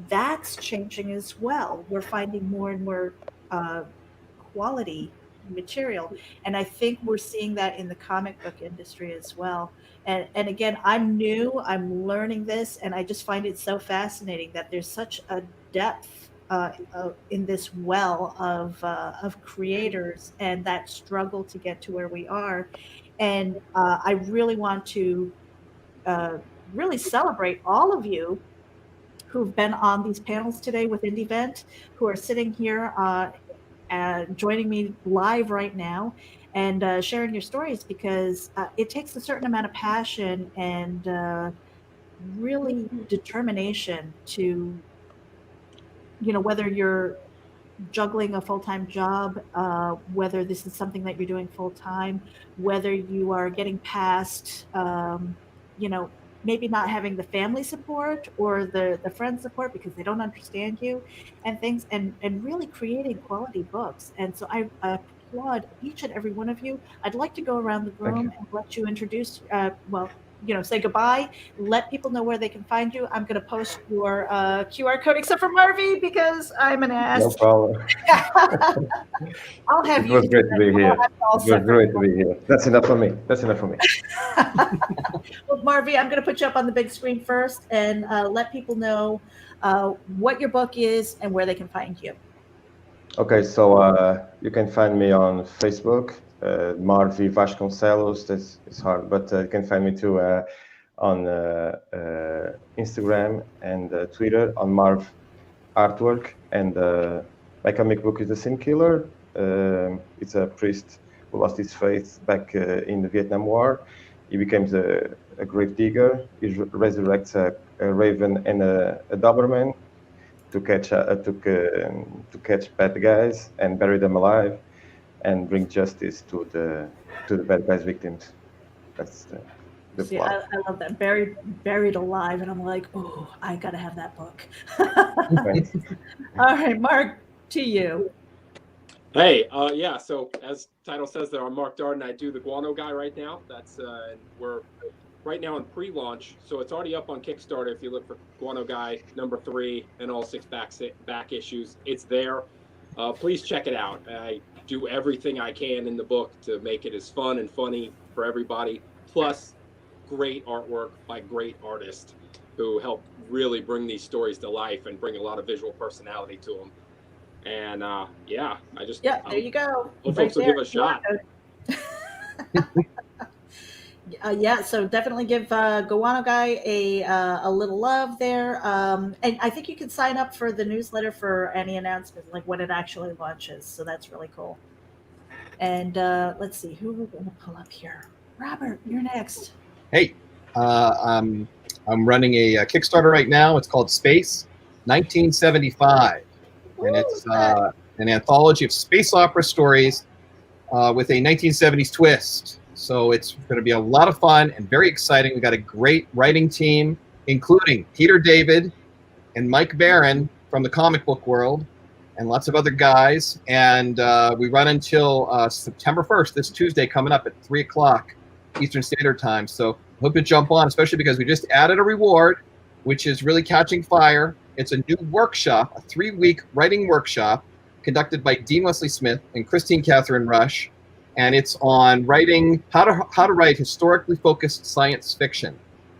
That's changing as well. We're finding more and more quality material, and I think we're seeing that in the comic book industry as well. And again, I'm new, I'm learning this, and I just find it so fascinating that there's such a depth in this well of creators, and that struggle to get to where we are. And I really want to really celebrate all of you who've been on these panels today with IndieVent, who are sitting here and joining me live right now and sharing your stories, because it takes a certain amount of passion and really determination to, whether you're juggling a full-time job, whether this is something that you're doing full-time, whether you are getting past, maybe not having the family support or the friend support because they don't understand you and things, and really creating quality books. And so I applaud each and every one of you. I'd like to go around the room and let you introduce, say goodbye, let people know where they can find you. I'm going to post your QR code, except for MarV, because I'm an ass. No problem. I'll have you. It was great to be here. It was great to be here. That's enough for me. Well, MarV, I'm going to put you up on the big screen first and let people know what your book is and where they can find you. Okay, so you can find me on Facebook, MarV Vasconcelos. It's hard, but you can find me too on Instagram and Twitter on MarV Artwork. And my comic book is The Sin Killer. It's a priest who lost his faith back in the Vietnam War. He becomes a grave digger. He resurrects a raven and a Doberman to catch bad guys and bury them alive, and bring justice to the bad guys' victims. That's the See, plot. I love that, buried alive, and I'm like, oh, I gotta have that book. All right, Mark, to you. Hey, yeah. So as title says, there, I'm Mark Darden. I do the Guano Guy right now. That's we're right now in pre-launch, so it's already up on Kickstarter. If you look for Guano Guy #3 and all 6 back issues, it's there. Please check it out. I do everything I can in the book to make it as fun and funny for everybody. Plus, great artwork by great artists who help really bring these stories to life and bring a lot of visual personality to them. And there you go. Right Hope folks will give a shot. So definitely give Guano Guy a little love there. And I think you can sign up for the newsletter for any announcements, like when it actually launches. So that's really cool. And let's see, who we're going to pull up here. Robert, you're next. Hey, I'm running a Kickstarter right now. It's called Space 1975. And it's an anthology of space opera stories with a 1970s twist. So it's going to be a lot of fun and very exciting. We've got a great writing team, including Peter David and Mike Barron from the comic book world, and lots of other guys. And we run until September 1st, this Tuesday, coming up at 3 o'clock Eastern Standard Time. So hope to jump on, especially because we just added a reward, which is really catching fire. It's a new workshop, a 3-week writing workshop conducted by Dean Wesley Smith and Christine Catherine Rush. And it's on writing, how to write historically focused science fiction,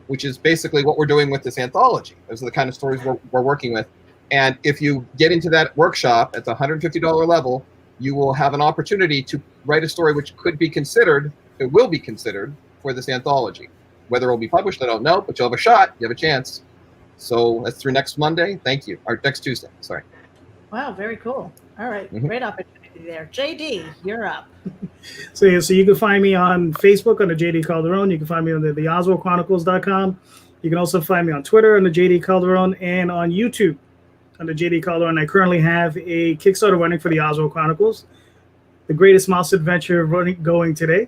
which is basically what we're doing with this anthology. Those are the kind of stories we're working with. And if you get into that workshop at the $150 level, you will have an opportunity to write a story which could be considered it will be considered for this anthology. Whether it will be published, I don't know, but you'll have a shot. You have a chance. So that's through next Monday. Thank you. Or next Tuesday. Sorry. Wow, very cool. All right, Mhm. great opportunity there. JD, you're up. So yeah, so you can find me on Facebook under JD Calderon. You can find me on the OswaldChronicles.com. You can also find me on Twitter under JD Calderon and on YouTube under JD Calderon. I currently have a Kickstarter running for the Oswald Chronicles, the greatest mouse adventure going today.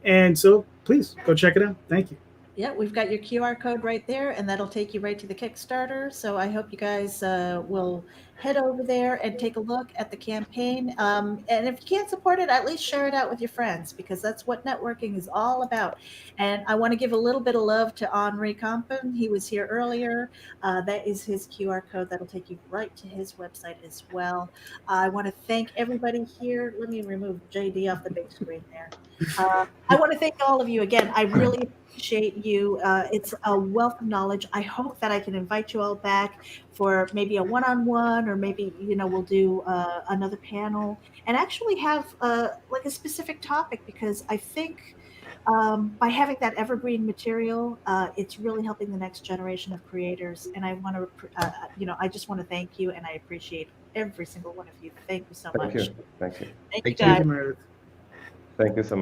And so please go check it out. Thank you. Yeah, we've got your QR code right there, and that'll take you right to the Kickstarter. So I hope you guys will head over there and take a look at the campaign. And if you can't support it, at least share it out with your friends, because that's what networking is all about. And I want to give a little bit of love to Onrie Kompan. He was here earlier. That is his QR code. That'll take you right to his website as well. I want to thank everybody here. Let me remove JD off the big screen there. I want to thank all of you again. I really appreciate you. It's a wealth of knowledge. I hope that I can invite you all back for maybe a one-on-one, or maybe, we'll do another panel and actually have like a specific topic, because I think by having that evergreen material, it's really helping the next generation of creators. And I want to, I just want to thank you, and I appreciate every single one of you. Thank you so much. Thank you. Thank you, Thank you. guys. Thank you, Meredith. Thank you so much.